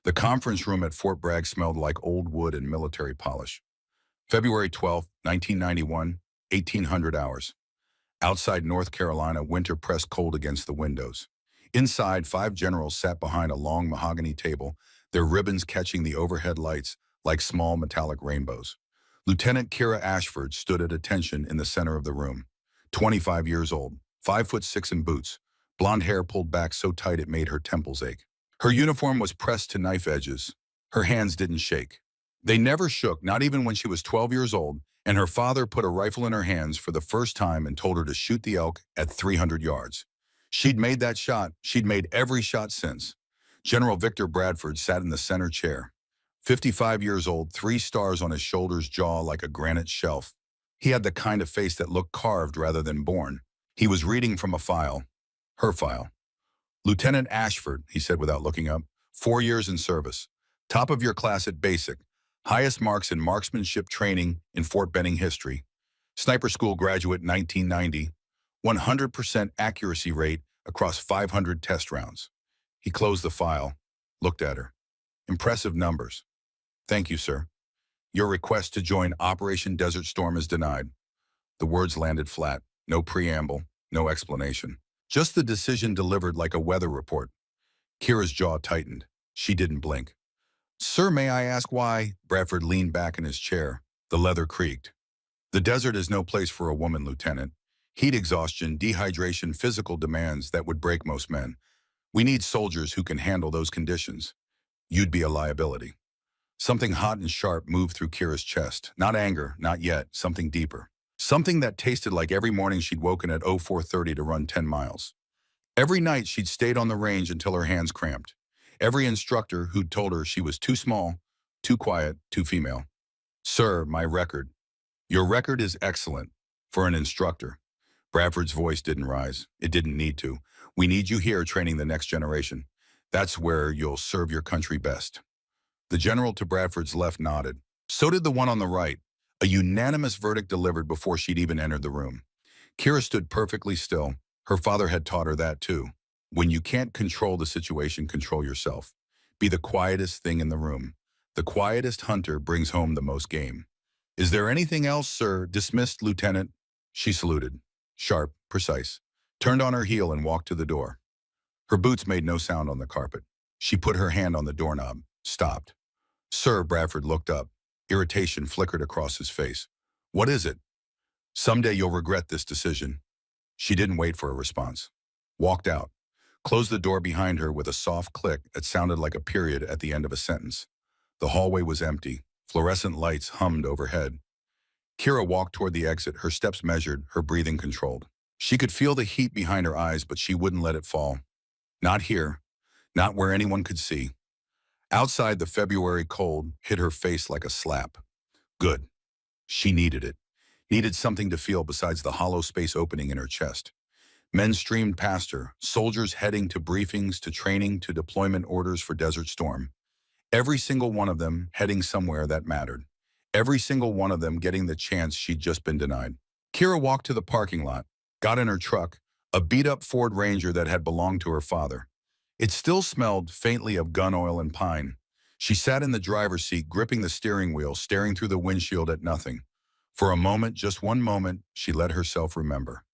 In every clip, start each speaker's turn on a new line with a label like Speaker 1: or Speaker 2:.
Speaker 1: The conference room at Fort Bragg smelled like old wood and military polish. February 12, 1991, 1800 hours. Outside North Carolina, winter pressed cold against the windows. Inside, 5 generals sat behind a long mahogany table, their ribbons catching the overhead lights like small metallic rainbows. Lieutenant Kira Ashford stood at attention in the center of the room. 25 years old, 5'6" in boots, blonde hair pulled back so tight it made her temples ache. Her uniform was pressed to knife edges. Her hands didn't shake. They never shook, not even when she was 12 years old, and her father put a rifle in her hands for the first time and told her to shoot the elk at 300 yards. She'd made that shot. She'd made every shot since. General Victor Bradford sat in the center chair. 55 years old, 3 stars on his shoulders, jaw like a granite shelf. He had the kind of face that looked carved rather than born. He was reading from a file. Her file. Lieutenant Ashford, he said without looking up, 4 years in service. Top of your class at basic. Highest marks in marksmanship training in Fort Benning history. Sniper school graduate 1990. 100% accuracy rate across 500 test rounds. He closed the file, looked at her. Impressive numbers. Thank you, sir. Your request to join Operation Desert Storm is denied. The words landed flat. No preamble, no explanation. Just the decision delivered like a weather report. Kira's jaw tightened. She didn't blink. Sir, may I ask why? Bradford leaned back in his chair. The leather creaked. The desert is no place for a woman, Lieutenant. Heat exhaustion, dehydration, physical demands that would break most men. We need soldiers who can handle those conditions. You'd be a liability. Something hot and sharp moved through Kira's chest. Not anger, not yet, something deeper. Something that tasted like every morning she'd woken at 04:30 to run 10 miles. Every night she'd stayed on the range until her hands cramped. Every instructor who'd told her she was too small, too quiet, too female. Sir, my record. Your record is excellent for an instructor. Bradford's voice didn't rise. It didn't need to. We need you here training the next generation. That's where you'll serve your country best. The general to Bradford's left nodded. So did the one on the right. A unanimous verdict delivered before she'd even entered the room. Kira stood perfectly still. Her father had taught her that too. When you can't control the situation, control yourself. Be the quietest thing in the room. The quietest hunter brings home the most game. Is there anything else, sir? Dismissed, Lieutenant. She saluted. Sharp, precise. Turned on her heel and walked to the door. Her boots made no sound on the carpet. She put her hand on the doorknob. Stopped. Sir, Bradford looked up. Irritation flickered across his face. What is it? Someday you'll regret this decision. She didn't wait for a response. Walked out. Closed the door behind her with a soft click that sounded like a period at the end of a sentence. The hallway was empty. Fluorescent lights hummed overhead. Kira walked toward the exit, her steps measured, her breathing controlled. She could feel the heat behind her eyes, but she wouldn't let it fall. Not here. Not where anyone could see. Outside, the February cold hit her face like a slap. Good. She needed it. Needed something to feel besides the hollow space opening in her chest. Men streamed past her, soldiers heading to briefings, to training, to deployment orders for Desert Storm. Every single one of them heading somewhere that mattered. Every single one of them getting the chance she'd just been denied. Kira walked to the parking lot, got in her truck, a beat-up Ford Ranger that had belonged to her father. It still smelled faintly of gun oil and pine. She sat in the driver's seat, gripping the steering wheel, staring through the windshield at nothing. For a moment, just one moment, she let herself remember.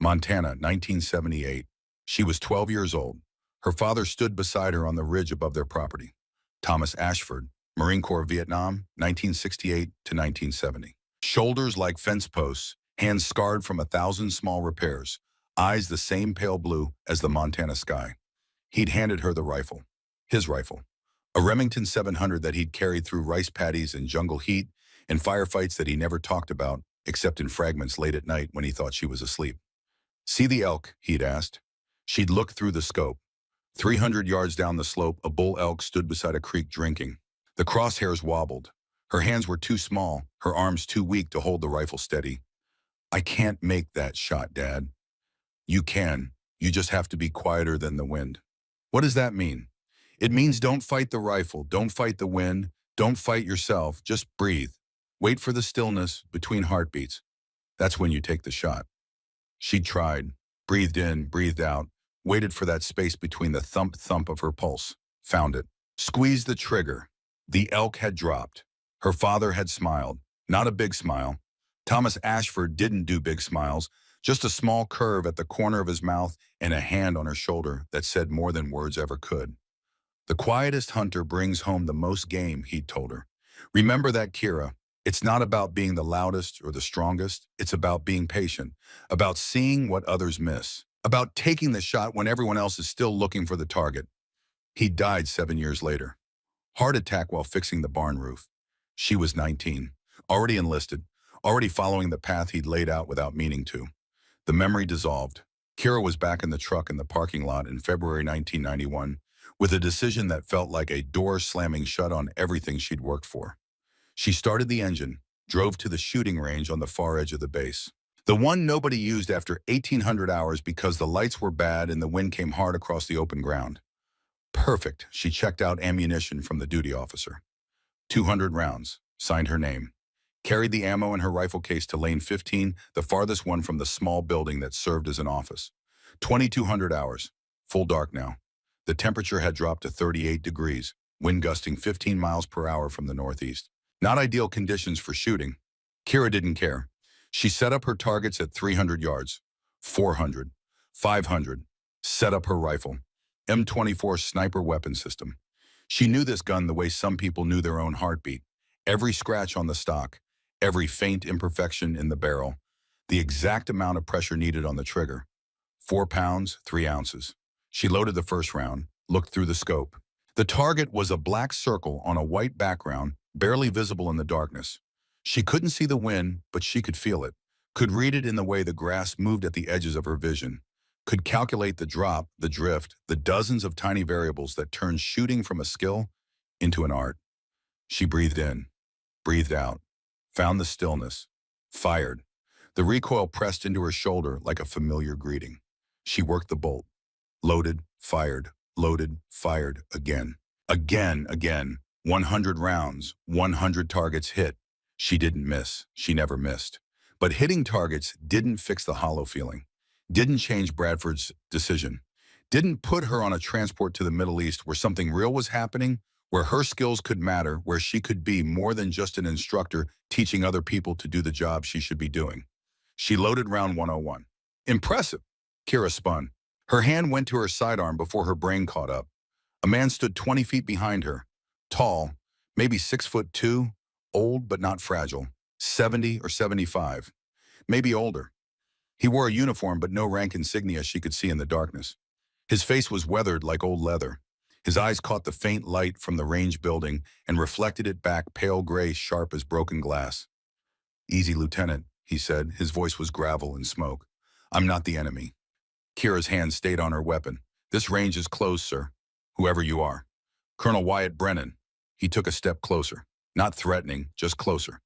Speaker 1: Montana, 1978. She was 12 years old. Her father stood beside her on the ridge above their property. Thomas Ashford, Marine Corps, Vietnam, 1968 to 1970. Shoulders like fence posts, hands scarred from 1,000 small repairs, eyes the same pale blue as the Montana sky. He'd handed her the rifle, his rifle, a Remington 700 that he'd carried through rice paddies and jungle heat and firefights that he never talked about except in fragments late at night when he thought she was asleep. See the elk, he'd asked. She'd looked through the scope. 300 yards down the slope, a bull elk stood beside a creek drinking. The crosshairs wobbled. Her hands were too small, her arms too weak to hold the rifle steady. I can't make that shot, Dad. You can. You just have to be quieter than the wind. What does that mean? It means don't fight the rifle, don't fight the wind, don't fight yourself, just breathe. Wait for the stillness between heartbeats. That's when you take the shot. She tried, breathed in, breathed out, waited for that space between the thump-thump of her pulse, found it. Squeezed the trigger. The elk had dropped. Her father had smiled. Not a big smile. Thomas Ashford didn't do big smiles, just a small curve at the corner of his mouth and a hand on her shoulder that said more than words ever could. The quietest hunter brings home the most game, he'd told her. Remember that, Kira. It's not about being the loudest or the strongest. It's about being patient, about seeing what others miss, about taking the shot when everyone else is still looking for the target. He died 7 years later. Heart attack while fixing the barn roof. She was 19, already enlisted, already following the path he'd laid out without meaning to. The memory dissolved. Kira was back in the truck in the parking lot in February 1991, with a decision that felt like a door slamming shut on everything she'd worked for. She started the engine, drove to the shooting range on the far edge of the base. The one nobody used after 1,800 hours because the lights were bad and the wind came hard across the open ground. Perfect, she checked out ammunition from the duty officer. 200 rounds, signed her name. Carried the ammo in her rifle case to lane 15, the farthest one from the small building that served as an office. 2,200 hours, full dark now. The temperature had dropped to 38 degrees, wind gusting 15 miles per hour from the northeast. Not ideal conditions for shooting. Kira didn't care. She set up her targets at 300 yards, 400, 500, set up her rifle. M24 sniper weapon system. She knew this gun the way some people knew their own heartbeat. Every scratch on the stock, every faint imperfection in the barrel, the exact amount of pressure needed on the trigger. 4 pounds, 3 ounces. She loaded the first round, looked through the scope. The target was a black circle on a white background, barely visible in the darkness. She couldn't see the wind, but she could feel it, could read it in the way the grass moved at the edges of her vision, could calculate the drop, the drift, the dozens of tiny variables that turned shooting from a skill into an art. She breathed in, breathed out, found the stillness, fired. The recoil pressed into her shoulder like a familiar greeting. She worked the bolt. Loaded, fired, again. Again. 100 rounds, 100 targets hit. She didn't miss. She never missed. But hitting targets didn't fix the hollow feeling. Didn't change Bradford's decision. Didn't put her on a transport to the Middle East where something real was happening, where her skills could matter, where she could be more than just an instructor teaching other people to do the job she should be doing. She loaded round 101. Impressive. Kira spun. Her hand went to her sidearm before her brain caught up. A man stood 20 feet behind her. Tall, maybe 6'2", old but not fragile, 70 or 75, maybe older. He wore a uniform but no rank insignia she could see in the darkness. His face was weathered like old leather. His eyes caught the faint light from the range building and reflected it back pale gray, sharp as broken glass. "Easy, Lieutenant," he said. His voice was gravel and smoke. "I'm not the enemy." Kira's hand stayed on her weapon. "This range is closed, sir. Whoever you are." "Colonel Wyatt Brennan." He took a step closer. Not threatening, just closer.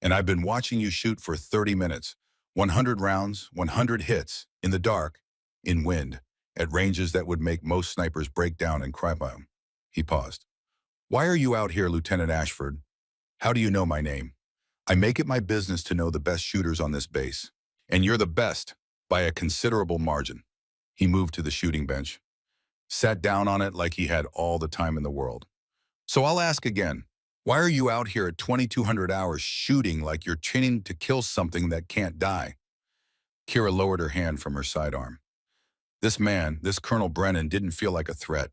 Speaker 1: "And I've been watching you shoot for 30 minutes. 100 rounds, 100 hits, in the dark, in wind, at ranges that would make most snipers break down and cry by 'em." He paused. "Why are you out here, Lieutenant Ashford? How do you know my name? I make it my business to know the best shooters on this base. And you're the best, by a considerable margin." He moved to the shooting bench, sat down on it like he had all the time in the world. "So I'll ask again. Why are you out here at 2,200 hours shooting like you're training to kill something that can't die?" Kira lowered her hand from her sidearm. This man, this Colonel Brennan, didn't feel like a threat,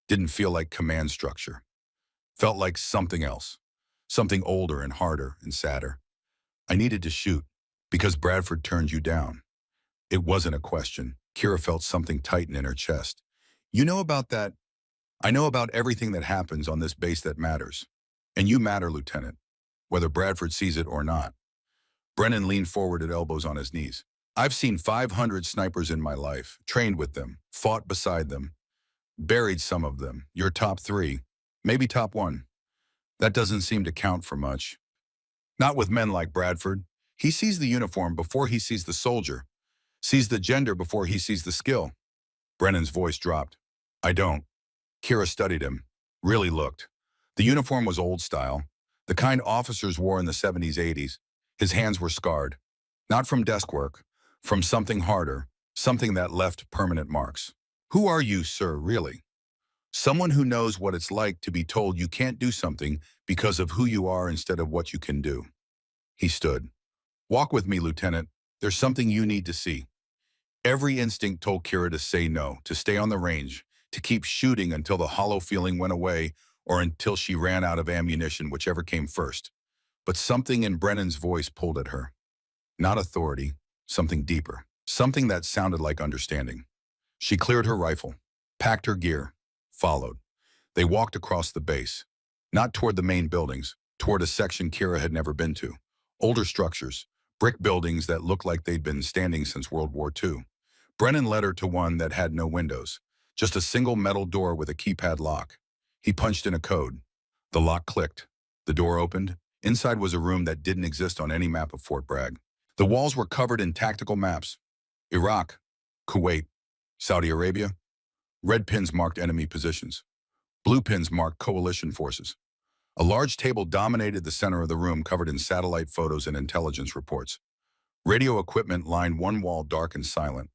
Speaker 1: didn't feel like command structure. Felt like something else, something older and harder and sadder. "I needed to shoot, because Bradford turned you down." It wasn't a question. Kira felt something tighten in her chest. "You know about that? I know about everything that happens on this base that matters. And you matter, Lieutenant, whether Bradford sees it or not." Brennan leaned forward at elbows on his knees. "I've seen 500 snipers in my life, trained with them, fought beside them, buried some of them, your top 3, maybe top 1. That doesn't seem to count for much. Not with men like Bradford. He sees the uniform before he sees the soldier, sees the gender before he sees the skill." Brennan's voice dropped. "I don't." Kira studied him, really looked. The uniform was old style, the kind officers wore in the 70s, 80s. His hands were scarred, not from desk work, from something harder, something that left permanent marks. "Who are you, sir, really?" Someone who knows what it's like to be told you can't do something because of who you are instead of what you can do. He stood. Walk with me, Lieutenant. There's something you need to see. Every instinct told Kira to say no, to stay on the range, to keep shooting until the hollow feeling went away or until she ran out of ammunition, whichever came first. But something in Brennan's voice pulled at her. Not authority, something deeper. Something that sounded like understanding. She cleared her rifle, packed her gear, followed. They walked across the base, not toward the main buildings, toward a section Kira had never been to. Older structures, brick buildings that looked like they'd been standing since World War II. Brennan led her to one that had no windows, just a single metal door with a keypad lock. He punched in a code. The lock clicked. The door opened. Inside was a room that didn't exist on any map of Fort Bragg. The walls were covered in tactical maps. Iraq, Kuwait, Saudi Arabia. Red pins marked enemy positions. Blue pins marked coalition forces. A large table dominated the center of the room, covered in satellite photos and intelligence reports. Radio equipment lined one wall, dark and silent.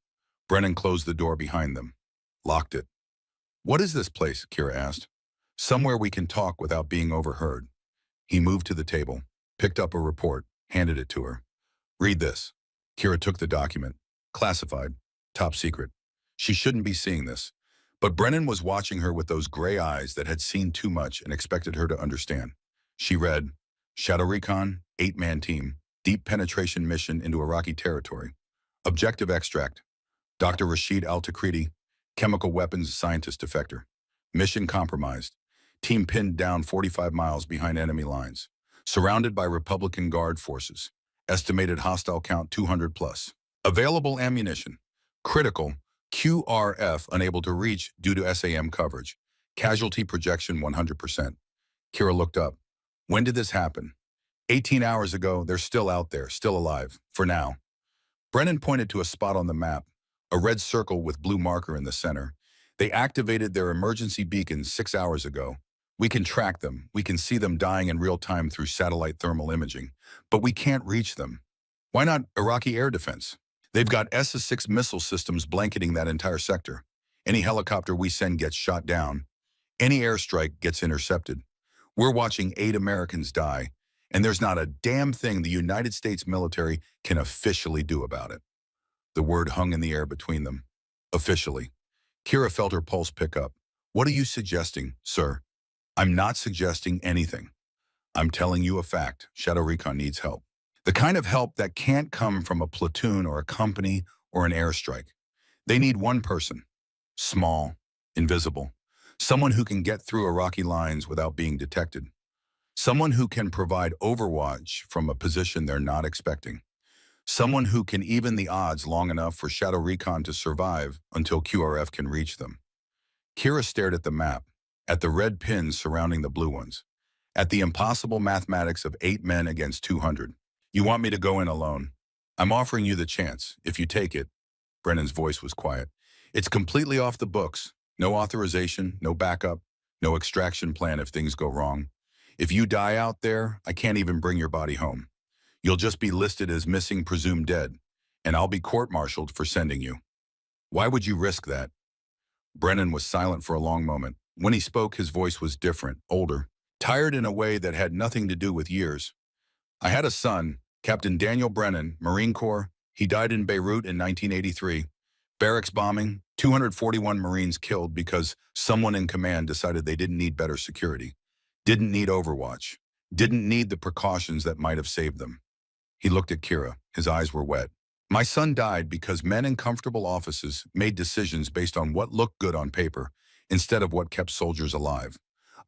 Speaker 1: Brennan closed the door behind them, locked it. "What is this place?" Kira asked. "Somewhere we can talk without being overheard." He moved to the table, picked up a report, handed it to her. "Read this." Kira took the document. Classified, top secret. She shouldn't be seeing this. But Brennan was watching her with those gray eyes that had seen too much and expected her to understand. She read, Shadow Recon, 8-man team, deep penetration mission into Iraqi territory. Objective extract, Dr. Rashid Al-Takriti, chemical weapons scientist defector. Mission compromised. Team pinned down 45 miles behind enemy lines. Surrounded by Republican Guard forces. Estimated hostile count 200 plus. Available ammunition. Critical. QRF unable to reach due to SAM coverage. Casualty projection 100%. Kira looked up. When did this happen? 18 hours ago. They're still out there, still alive, for now. Brennan pointed to a spot on the map, a red circle with blue marker in the center. They activated their emergency beacons 6 hours ago. We can track them. We can see them dying in real time through satellite thermal imaging. But we can't reach them. Why not Iraqi air defense? They've got SS-6 missile systems blanketing that entire sector. Any helicopter we send gets shot down. Any airstrike gets intercepted. We're watching 8 Americans die, and there's not a damn thing the United States military can officially do about it. The word hung in the air between them. Officially. Kira felt her pulse pick up. What are you suggesting, sir? I'm not suggesting anything. I'm telling you a fact. Shadow Recon needs help. The kind of help that can't come from a platoon or a company or an airstrike. They need one person. Small, invisible. Someone who can get through Iraqi lines without being detected. Someone who can provide overwatch from a position they're not expecting. Someone who can even the odds long enough for Shadow Recon to survive until QRF can reach them. Kira stared at the map, at the red pins surrounding the blue ones, at the impossible mathematics of 8 men against 200. You want me to go in alone? I'm offering you the chance. If you take it, Brennan's voice was quiet. It's completely off the books. No authorization, no backup, no extraction plan if things go wrong. If you die out there, I can't even bring your body home. You'll just be listed as missing, presumed dead, and I'll be court-martialed for sending you. Why would you risk that? Brennan was silent for a long moment. When he spoke, his voice was different, older, tired in a way that had nothing to do with years. I had a son, Captain Daniel Brennan, Marine Corps. He died in Beirut in 1983. Barracks bombing, 241 Marines killed because someone in command decided they didn't need better security, didn't need overwatch, didn't need the precautions that might have saved them. He looked at Kira. His eyes were wet. My son died because men in comfortable offices made decisions based on what looked good on paper instead of what kept soldiers alive.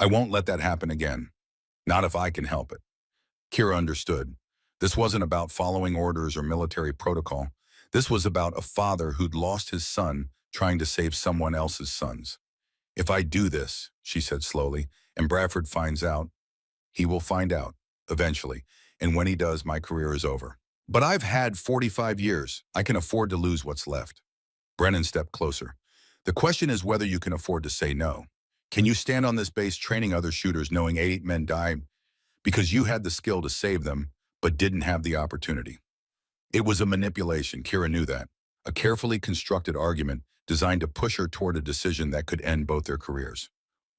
Speaker 1: I won't let that happen again. Not if I can help it. Kira understood. This wasn't about following orders or military protocol. This was about a father who'd lost his son trying to save someone else's sons. If I do this, she said slowly, and Bradford finds out, he will find out, eventually, and when he does, my career is over. But I've had 45 years. I can afford to lose what's left. Brennan stepped closer. The question is whether you can afford to say no. Can you stand on this base training other shooters knowing 8 men died because you had the skill to save them, but didn't have the opportunity? It was a manipulation, Kira knew that. A carefully constructed argument designed to push her toward a decision that could end both their careers.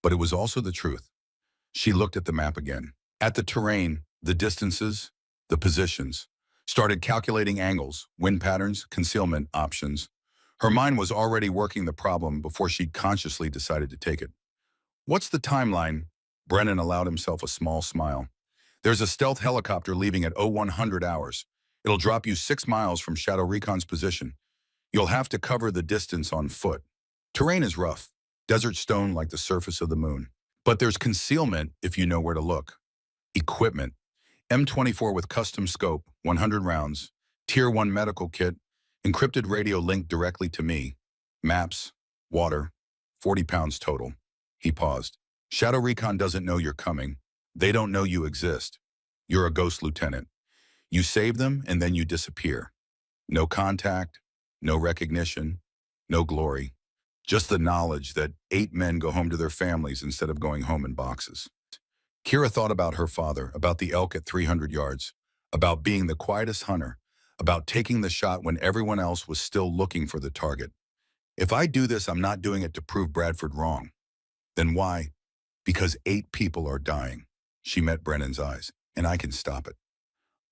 Speaker 1: But it was also the truth. She looked at the map again. At the terrain, the distances, the positions. Started calculating angles, wind patterns, concealment options. Her mind was already working the problem before she'd consciously decided to take it. What's the timeline? Brennan allowed himself a small smile. There's a stealth helicopter leaving at 0100 hours. It'll drop you 6 miles from Shadow Recon's position. You'll have to cover the distance on foot. Terrain is rough, desert stone like the surface of the moon. But there's concealment if you know where to look. Equipment. M24 with custom scope, 100 rounds, Tier 1 medical kit, encrypted radio linked directly to me. Maps, water, 40 pounds total. He paused. Shadow Recon doesn't know you're coming. They don't know you exist. You're a ghost lieutenant. You save them and then you disappear. No contact, no recognition, no glory. Just the knowledge that 8 men go home to their families instead of going home in boxes. Kira thought about her father, about the elk at 300 yards, about being the quietest hunter, about taking the shot when everyone else was still looking for the target. If I do this, I'm not doing it to prove Bradford wrong. Then why? Because 8 people are dying. She met Brennan's eyes, and I can stop it.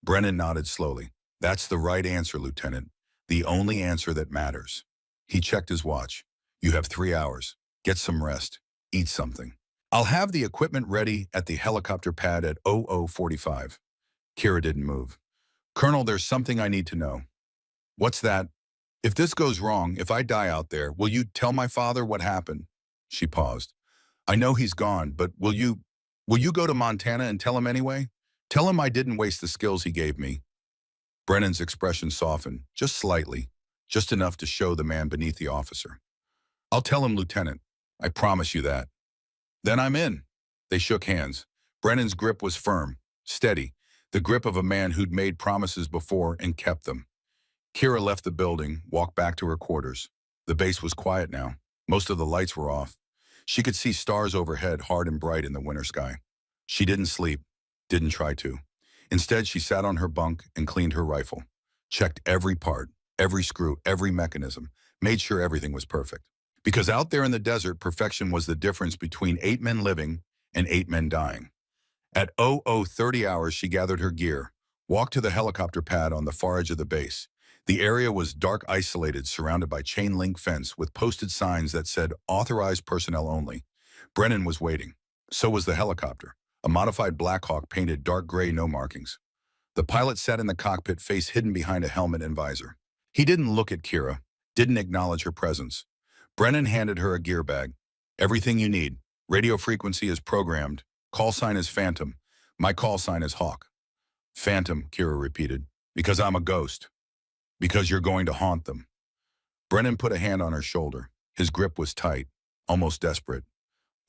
Speaker 1: Brennan nodded slowly. That's the right answer, Lieutenant. The only answer that matters. He checked his watch. You have 3 hours. Get some rest. Eat something. I'll have the equipment ready at the helicopter pad at 0045. Kira didn't move. Colonel, there's something I need to know. What's that? If this goes wrong, if I die out there, will you tell my father what happened? She paused. I know he's gone, but will you go to Montana and tell him anyway? Tell him I didn't waste the skills he gave me. Brennan's expression softened, just slightly, just enough to show the man beneath the officer. I'll tell him, Lieutenant. I promise you that. Then I'm in. They shook hands. Brennan's grip was firm, steady, the grip of a man who'd made promises before and kept them. Kira left the building, walked back to her quarters. The base was quiet now. Most of the lights were off. She could see stars overhead, hard and bright in the winter sky. She didn't sleep, didn't try to. Instead, she sat on her bunk and cleaned her rifle, checked every part, every screw, every mechanism, made sure everything was perfect. Because out there in the desert, perfection was the difference between 8 men living and 8 men dying. At 0030 hours, she gathered her gear, walked to the helicopter pad on the far edge of the base. The area was dark, isolated, surrounded by chain link fence with posted signs that said authorized personnel only. Brennan was waiting. So was the helicopter, a modified Black Hawk painted dark gray, no markings. The pilot sat in the cockpit, face hidden behind a helmet and visor. He didn't look at Kira, didn't acknowledge her presence. Brennan handed her a gear bag. Everything you need. Radio frequency is programmed. Call sign is Phantom. My call sign is Hawk. Phantom, Kira repeated. Because I'm a ghost. Because you're going to haunt them. Brennan put a hand on her shoulder. His grip was tight, almost desperate.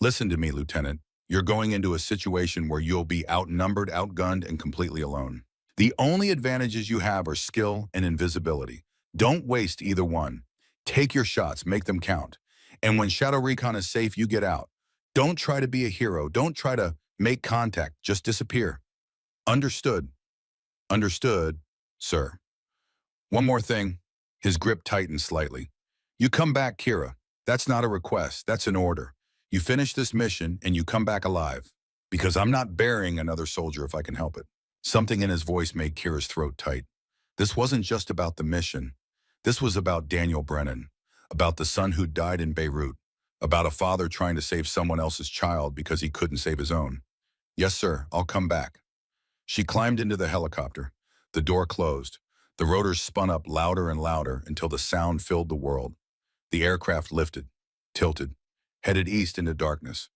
Speaker 1: Listen to me, Lieutenant. You're going into a situation where you'll be outnumbered, outgunned, and completely alone. The only advantages you have are skill and invisibility. Don't waste either one. Take your shots, make them count. And when Shadow Recon is safe, you get out. Don't try to be a hero. Don't try to make contact. Just disappear. Understood. Understood, sir. One more thing. His grip tightened slightly. You come back, Kira. That's not a request. That's an order. You finish this mission and you come back alive. Because I'm not burying another soldier if I can help it. Something in his voice made Kira's throat tight. This wasn't just about the mission. This was about Daniel Brennan, about the son who died in Beirut, about a father trying to save someone else's child because he couldn't save his own. Yes, sir, I'll come back. She climbed into the helicopter. The door closed. The rotors spun up louder and louder until the sound filled the world. The aircraft lifted, tilted, headed east into darkness.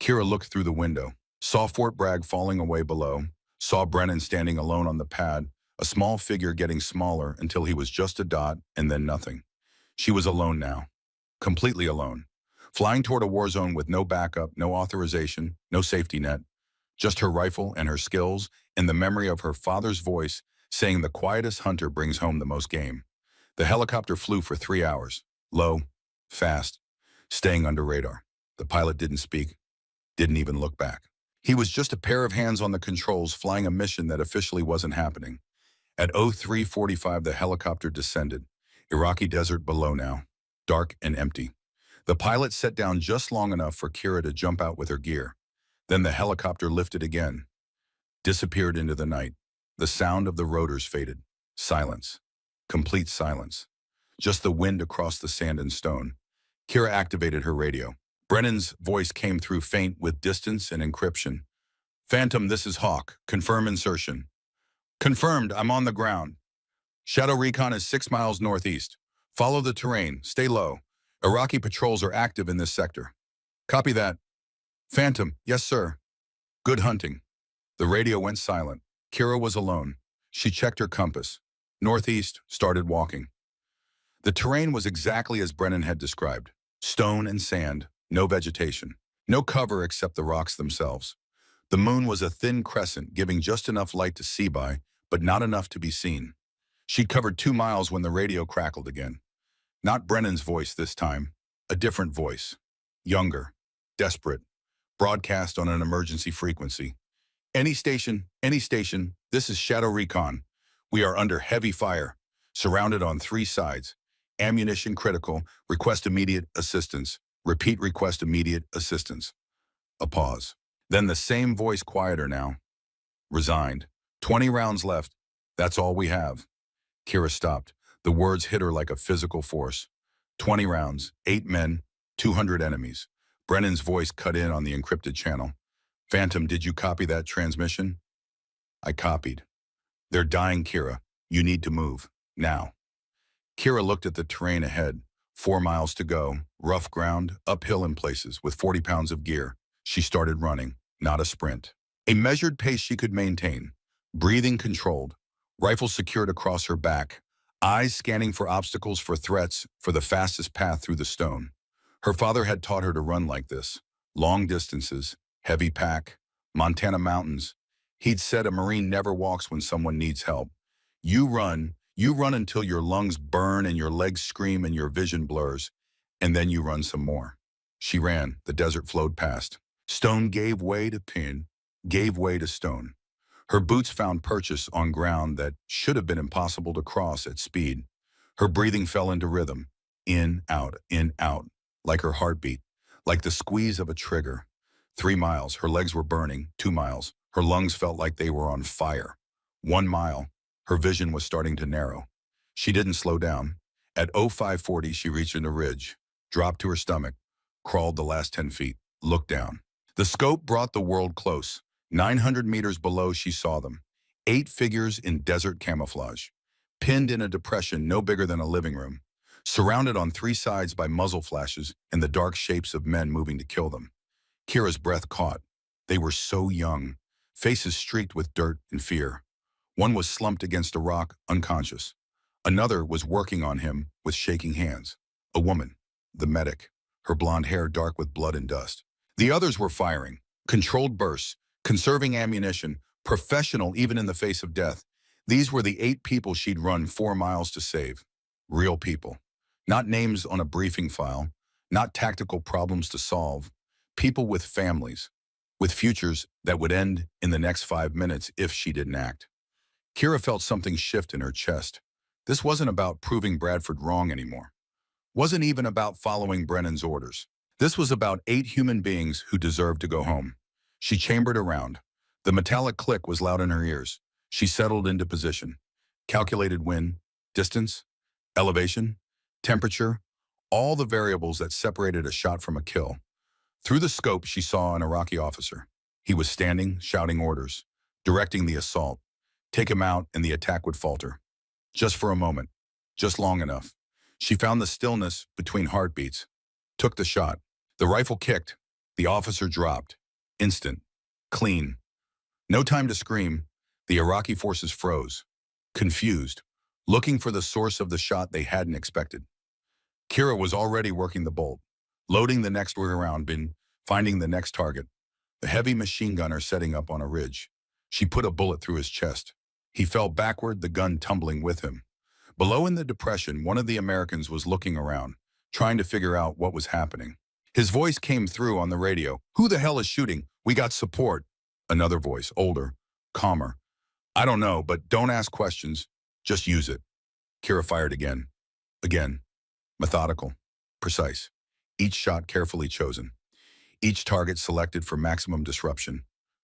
Speaker 1: Kira looked through the window, saw Fort Bragg falling away below, saw Brennan standing alone on the pad, a small figure getting smaller until he was just a dot and then nothing. She was alone now, completely alone, flying toward a war zone with no backup, no authorization, no safety net, just her rifle and her skills and the memory of her father's voice saying the quietest hunter brings home the most game. The helicopter flew for 3 hours, low, fast, staying under radar. The pilot didn't speak, didn't even look back. He was just a pair of hands on the controls flying a mission that officially wasn't happening. At 0345, the helicopter descended. Iraqi desert below now, dark and empty. The pilot set down just long enough for Kira to jump out with her gear. Then the helicopter lifted again, disappeared into the night. The sound of the rotors faded. Silence. Complete silence. Just the wind across the sand and stone. Kira activated her radio. Brennan's voice came through faint with distance and encryption. Phantom, this is Hawk. Confirm insertion. Confirmed, I'm on the ground. Shadow Recon is 6 miles northeast. Follow the terrain. Stay low. Iraqi patrols are active in this sector. Copy that. Phantom, yes, sir. Good hunting. The radio went silent. Kira was alone. She checked her compass. Northeast, started walking. The terrain was exactly as Brennan had described. Stone and sand, no vegetation. No cover except the rocks themselves. The moon was a thin crescent, giving just enough light to see by, but not enough to be seen. She'd covered 2 miles when the radio crackled again. Not Brennan's voice this time. A different voice. Younger. Desperate. Broadcast on an emergency frequency. Any station, this is Shadow Recon. We are under heavy fire, surrounded on 3 sides. Ammunition critical, request immediate assistance. Repeat, request immediate assistance. A pause. Then the same voice, quieter now. Resigned. 20 rounds left. That's all we have. Kira stopped. The words hit her like a physical force. 20 rounds, 8 men, 200 enemies. Brennan's voice cut in on the encrypted channel. Phantom, did you copy that transmission? I copied. They're dying, Kira. You need to move. Now. Kira looked at the terrain ahead. 4 miles to go. Rough ground, uphill in places, with 40 pounds of gear. She started running, not a sprint. A measured pace she could maintain. Breathing controlled. Rifle secured across her back. Eyes scanning for obstacles, for threats, for the fastest path through the stone. Her father had taught her to run like this. Long distances, heavy pack, Montana mountains. He'd said a Marine never walks when someone needs help. You run until your lungs burn and your legs scream and your vision blurs, and then you run some more. She ran, the desert flowed past. Stone gave way to pin, gave way to stone. Her boots found purchase on ground that should have been impossible to cross at speed. Her breathing fell into rhythm, in, out, like her heartbeat, like the squeeze of a trigger. 3 miles, her legs were burning. 2 miles, her lungs felt like they were on fire. 1 mile, her vision was starting to narrow. She didn't slow down. At 0540, she reached a ridge, dropped to her stomach, crawled the last 10 feet, looked down. The scope brought the world close. 900 meters below, she saw them. 8 figures in desert camouflage, pinned in a depression no bigger than a living room, surrounded on 3 sides by muzzle flashes and the dark shapes of men moving to kill them. Kira's breath caught. They were so young, faces streaked with dirt and fear. One was slumped against a rock, unconscious. Another was working on him with shaking hands. A woman, the medic, her blonde hair dark with blood and dust. The others were firing, controlled bursts, conserving ammunition, professional even in the face of death. These were the 8 people she'd run 4 miles to save. Real people. Not names on a briefing file, not tactical problems to solve. People with families, with futures that would end in the next 5 minutes if she didn't act. Kira felt something shift in her chest. This wasn't about proving Bradford wrong anymore. Wasn't even about following Brennan's orders. This was about 8 human beings who deserved to go home. She chambered around. The metallic click was loud in her ears. She settled into position. Calculated wind, distance, elevation, temperature, all the variables that separated a shot from a kill. Through the scope, she saw an Iraqi officer. He was standing, shouting orders, directing the assault. Take him out and the attack would falter. Just for a moment, just long enough. She found the stillness between heartbeats, took the shot. The rifle kicked, the officer dropped. Instant, clean. No time to scream. The Iraqi forces froze, confused, looking for the source of the shot they hadn't expected. Kira was already working the bolt, loading the next round bin, finding the next target. The heavy machine gunner setting up on a ridge. She put a bullet through his chest. He fell backward, the gun tumbling with him. Below in the depression, one of the Americans was looking around, trying to figure out what was happening. His voice came through on the radio. Who the hell is shooting? We got support. Another voice, older, calmer. I don't know, but don't ask questions. Just use it. Kira fired again. Again. Methodical. Precise. each shot carefully chosen, each target selected for maximum disruption,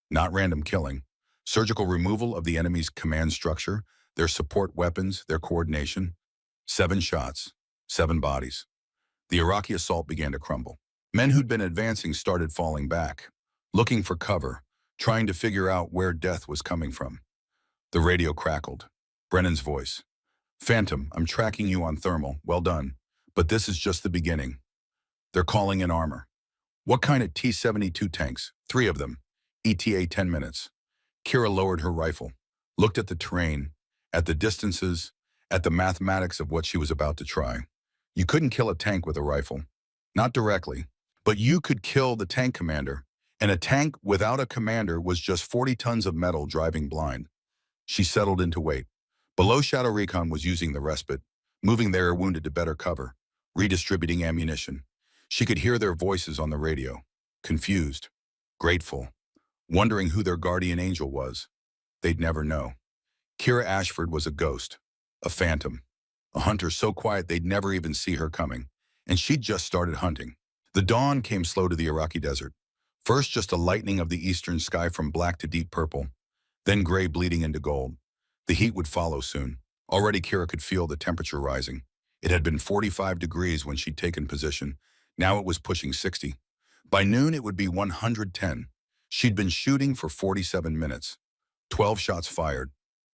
Speaker 1: not random killing, surgical removal of the enemy's command structure, their support weapons, their coordination. 7 shots, 7 bodies. The Iraqi assault began to crumble. Men who'd been advancing started falling back, looking for cover, trying to figure out where death was coming from. The radio crackled. Brennan's voice. "Phantom, I'm tracking you on thermal. Well done. But this is just the beginning. They're calling in armor. What kind of T-72 tanks? 3 of them. ETA 10 minutes. Kira lowered her rifle, looked at the terrain, at the distances, at the mathematics of what she was about to try. You couldn't kill a tank with a rifle. Not directly. But you could kill the tank commander. And a tank without a commander was just 40 tons of metal driving blind. She settled into wait. Below, Shadow Recon was using the respite, moving their wounded to better cover, redistributing ammunition. She could hear their voices on the radio, confused, grateful, wondering who their guardian angel was. They'd never know. Kira Ashford was a ghost, a phantom, a hunter so quiet they'd never even see her coming, and she'd just started hunting. The dawn came slow to the Iraqi desert. First, just a lightening of the eastern sky from black to deep purple, then gray bleeding into gold. The heat would follow soon. Already Kira could feel the temperature rising. It had been 45 degrees when she'd taken position. Now it was pushing 60. By noon, it would be 110. She'd been shooting for 47 minutes. 12 shots fired,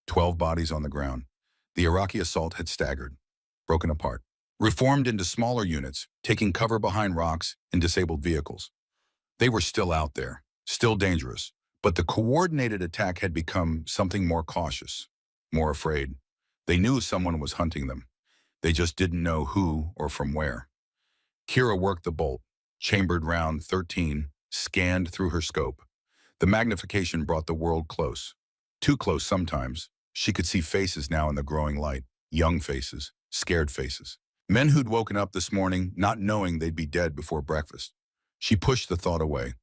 Speaker 1: 12 bodies on the ground. The Iraqi assault had staggered, broken apart, reformed into smaller units, taking cover behind rocks and disabled vehicles. They were still out there, still dangerous, but the coordinated attack had become something more cautious, more afraid. They knew someone was hunting them. They just didn't know who or from where. Kira worked the bolt, chambered round 13, scanned through her scope. The magnification brought the world close. Too close sometimes. She could see faces now in the growing light, young faces, scared faces. Men who'd woken up this morning not knowing they'd be dead before breakfast. She pushed the thought away,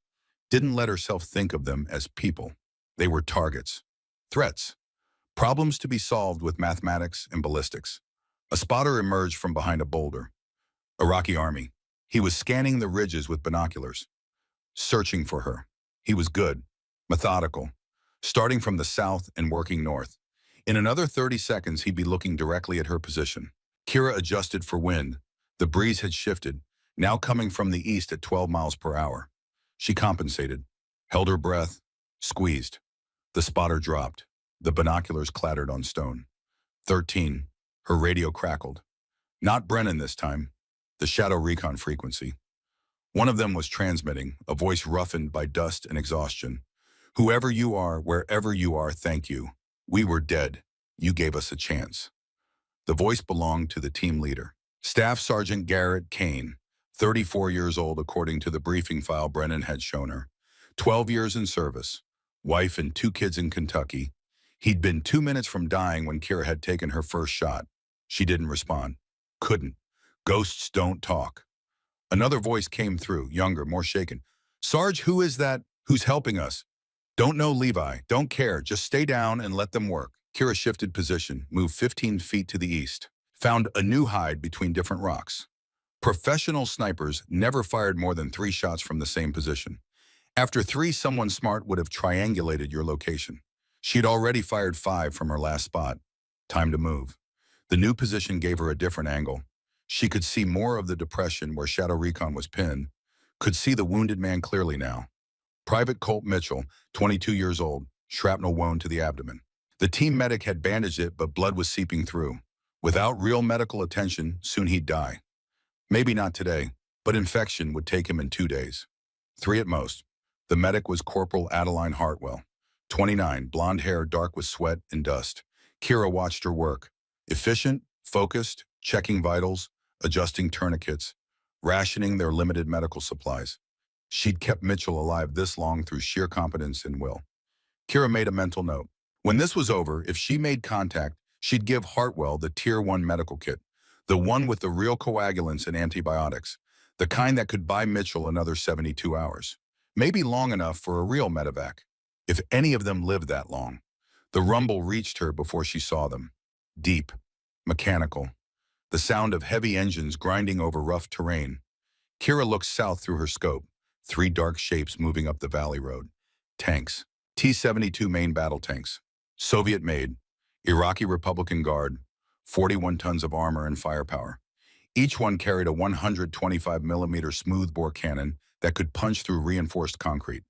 Speaker 1: didn't let herself think of them as people. They were targets, threats, problems to be solved with mathematics and ballistics. A spotter emerged from behind a boulder. Iraqi army. He was scanning the ridges with binoculars, searching for her. He was good, methodical, starting from the south and working north. In another 30 seconds, he'd be looking directly at her position. Kira adjusted for wind. The breeze had shifted, now coming from the east at 12 miles per hour. She compensated, held her breath, squeezed. The spotter dropped. The binoculars clattered on stone. 13. Her radio crackled. Not Brennan this time. The Shadow Recon frequency. One of them was transmitting, a voice roughened by dust and exhaustion. "Whoever you are, wherever you are, thank you. We were dead. You gave us a chance." The voice belonged to the team leader, Staff Sergeant Garrett Kane, 34 years old according to the briefing file Brennan had shown her. 12 years in service, wife and 2 kids in Kentucky. He'd been 2 minutes from dying when Kira had taken her first shot. She didn't respond. Couldn't. Ghosts don't talk. Another voice came through, younger, more shaken. "Sarge, who is that? Who's helping us?" "Don't know, Levi. Don't care. Just stay down and let them work." Kira shifted position, moved 15 feet to the east, found a new hide between different rocks. Professional snipers never fired more than 3 shots from the same position. After 3, someone smart would have triangulated your location. She'd already fired 5 from her last spot. Time to move. The new position gave her a different angle. She could see more of the depression where Shadow Recon was pinned, could see the wounded man clearly now. Private Colt Mitchell, 22 years old, shrapnel wound to the abdomen. The team medic had bandaged it, but blood was seeping through. Without real medical attention, soon he'd die. Maybe not today, but infection would take him in 2 days. 3 at most. The medic was Corporal Adeline Hartwell, 29, blonde hair dark with sweat and dust. Kira watched her work. Efficient, focused, checking vitals, adjusting tourniquets, rationing their limited medical supplies. She'd kept Mitchell alive this long through sheer competence and will. Kira made a mental note. When this was over, if she made contact, she'd give Hartwell the Tier 1 medical kit, the one with the real coagulants and antibiotics, the kind that could buy Mitchell another 72 hours. Maybe long enough for a real medevac, if any of them lived that long. The rumble reached her before she saw them. Deep, mechanical, the sound of heavy engines grinding over rough terrain. Kira looked south through her scope. 3 dark shapes moving up the valley road. Tanks. T-72 main battle tanks. Soviet-made. Iraqi Republican Guard. 41 tons of armor and firepower. Each one carried a 125mm smoothbore cannon that could punch through reinforced concrete.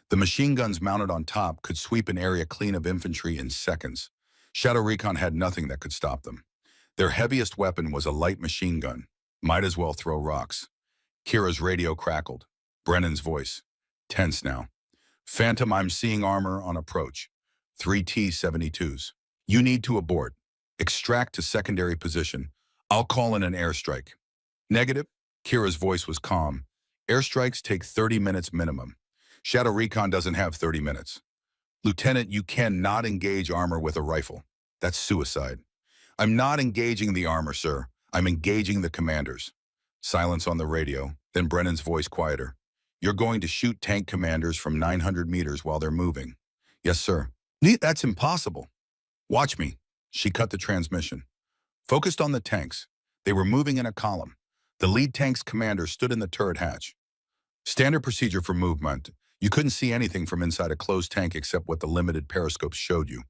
Speaker 1: The machine guns mounted on top could sweep an area clean of infantry in seconds. Shadow Recon had nothing that could stop them. Their heaviest weapon was a light machine gun. Might as well throw rocks. Kira's radio crackled. Brennan's voice. Tense now. Phantom, I'm seeing armor on approach. 3 T-72s. You need to abort. Extract to secondary position. I'll call in an airstrike. Negative? Kira's voice was calm. Airstrikes take 30 minutes minimum. Shadow Recon doesn't have 30 minutes. Lieutenant, you cannot engage armor with a rifle. That's suicide. I'm not engaging the armor, sir. I'm engaging the commanders. Silence on the radio, then Brennan's voice quieter. You're going to shoot tank commanders from 900 meters while they're moving. Yes, sir. That's impossible. Watch me. She cut the transmission. Focused on the tanks. They were moving in a column. The lead tank's commander stood in the turret hatch. Standard procedure for movement. You couldn't see anything from inside a closed tank except what the limited periscopes showed you.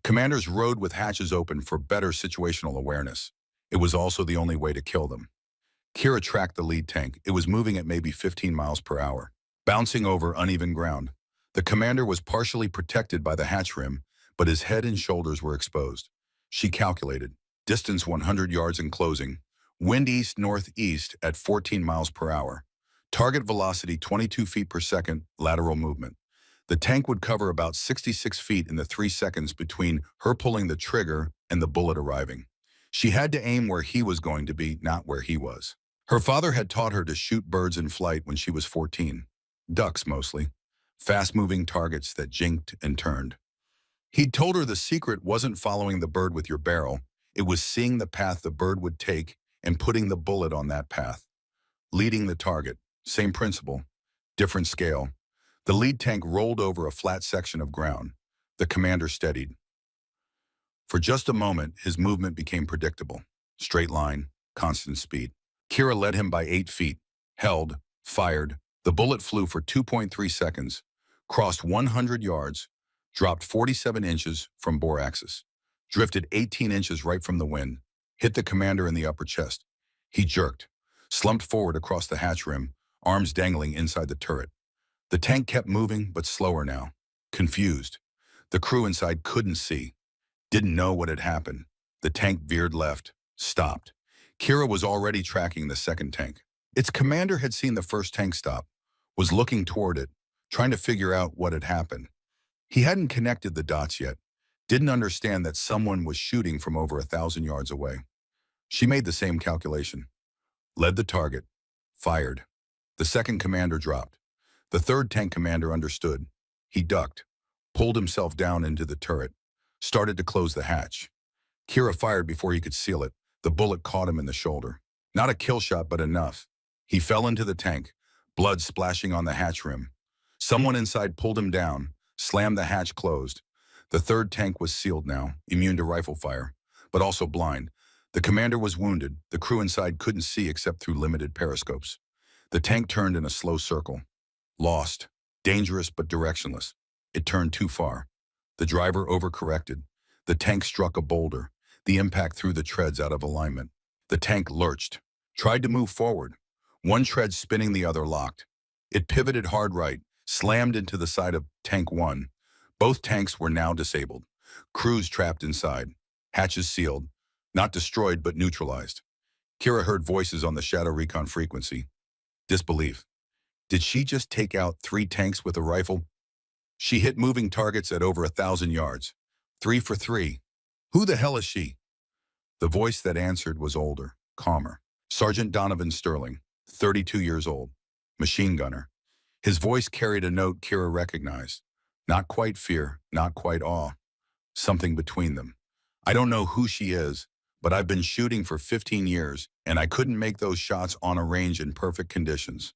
Speaker 1: Commanders rode with hatches open for better situational awareness. It was also the only way to kill them. Kira tracked the lead tank. It was moving at maybe 15 miles per hour, bouncing over uneven ground. The commander was partially protected by the hatch rim, but his head and shoulders were exposed. She calculated. Distance 100 yards in closing. Wind east-northeast at 14 miles per hour. Target velocity 22 feet per second, lateral movement. The tank would cover about 66 feet in the 3 seconds between her pulling the trigger and the bullet arriving. She had to aim where he was going to be, not where he was. Her father had taught her to shoot birds in flight when she was 14. Ducks, mostly. Fast-moving targets that jinked and turned. He'd told her the secret wasn't following the bird with your barrel. It was seeing the path the bird would take and putting the bullet on that path. Leading the target. Same principle. Different scale. The lead tank rolled over a flat section of ground. The commander steadied. For just a moment, his movement became predictable. Straight line, constant speed. Kira led him by 8 feet. Held, fired. The bullet flew for 2.3 seconds. Crossed 100 yards. Dropped 47 inches from bore axis. Drifted 18 inches right from the wind. Hit the commander in the upper chest. He jerked. Slumped forward across the hatch rim, arms dangling inside the turret. The tank kept moving, but slower now. Confused. The crew inside couldn't see. Didn't know what had happened. The tank veered left. Stopped. Kira was already tracking the second tank. Its commander had seen the first tank stop, was looking toward it, trying to figure out what had happened. He hadn't connected the dots yet, didn't understand that someone was shooting from over 1,000 yards away. She made the same calculation. Led the target. Fired. The second commander dropped. The third tank commander understood. He ducked, pulled himself down into the turret, started to close the hatch. Kira fired before he could seal it. The bullet caught him in the shoulder. Not a kill shot, but enough. He fell into the tank, blood splashing on the hatch rim. Someone inside pulled him down, slammed the hatch closed. The third tank was sealed now, immune to rifle fire, but also blind. The commander was wounded. The crew inside couldn't see except through limited periscopes. The tank turned in a slow circle. Lost. Dangerous but directionless. It turned too far. The driver overcorrected. The tank struck a boulder. The impact threw the treads out of alignment. The tank lurched. Tried to move forward. One tread spinning, the other locked. It pivoted hard right, slammed into the side of Tank 1. Both tanks were now disabled. Crews trapped inside. Hatches sealed. Not destroyed, but neutralized. Kira heard voices on the Shadow Recon frequency. Disbelief. Did she just take out 3 tanks with a rifle? She hit moving targets at over 1,000 yards. 3 for 3. Who the hell is she? The voice that answered was older, calmer. Sergeant Donovan Sterling, 32 years old. Machine gunner. His voice carried a note Kira recognized. Not quite fear, not quite awe. Something between them. I don't know who she is, but I've been shooting for 15 years, and I couldn't make those shots on a range in perfect conditions.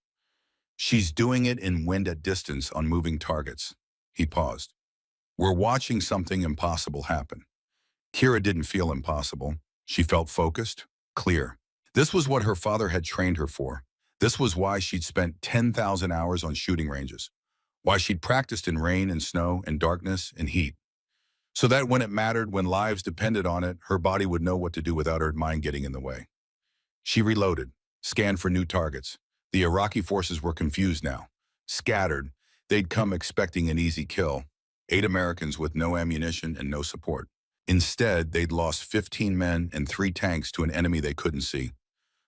Speaker 1: She's doing it in wind at distance on moving targets. He paused. We're watching something impossible happen. Kira didn't feel impossible. She felt focused, clear. This was what her father had trained her for. This was why she'd spent 10,000 hours on shooting ranges, why she'd practiced in rain and snow and darkness and heat, so that when it mattered, when lives depended on it, her body would know what to do without her mind getting in the way. She reloaded, scanned for new targets. The Iraqi forces were confused now, scattered. They'd come expecting an easy kill, 8 Americans with no ammunition and no support. Instead, they'd lost 15 men and 3 tanks to an enemy they couldn't see.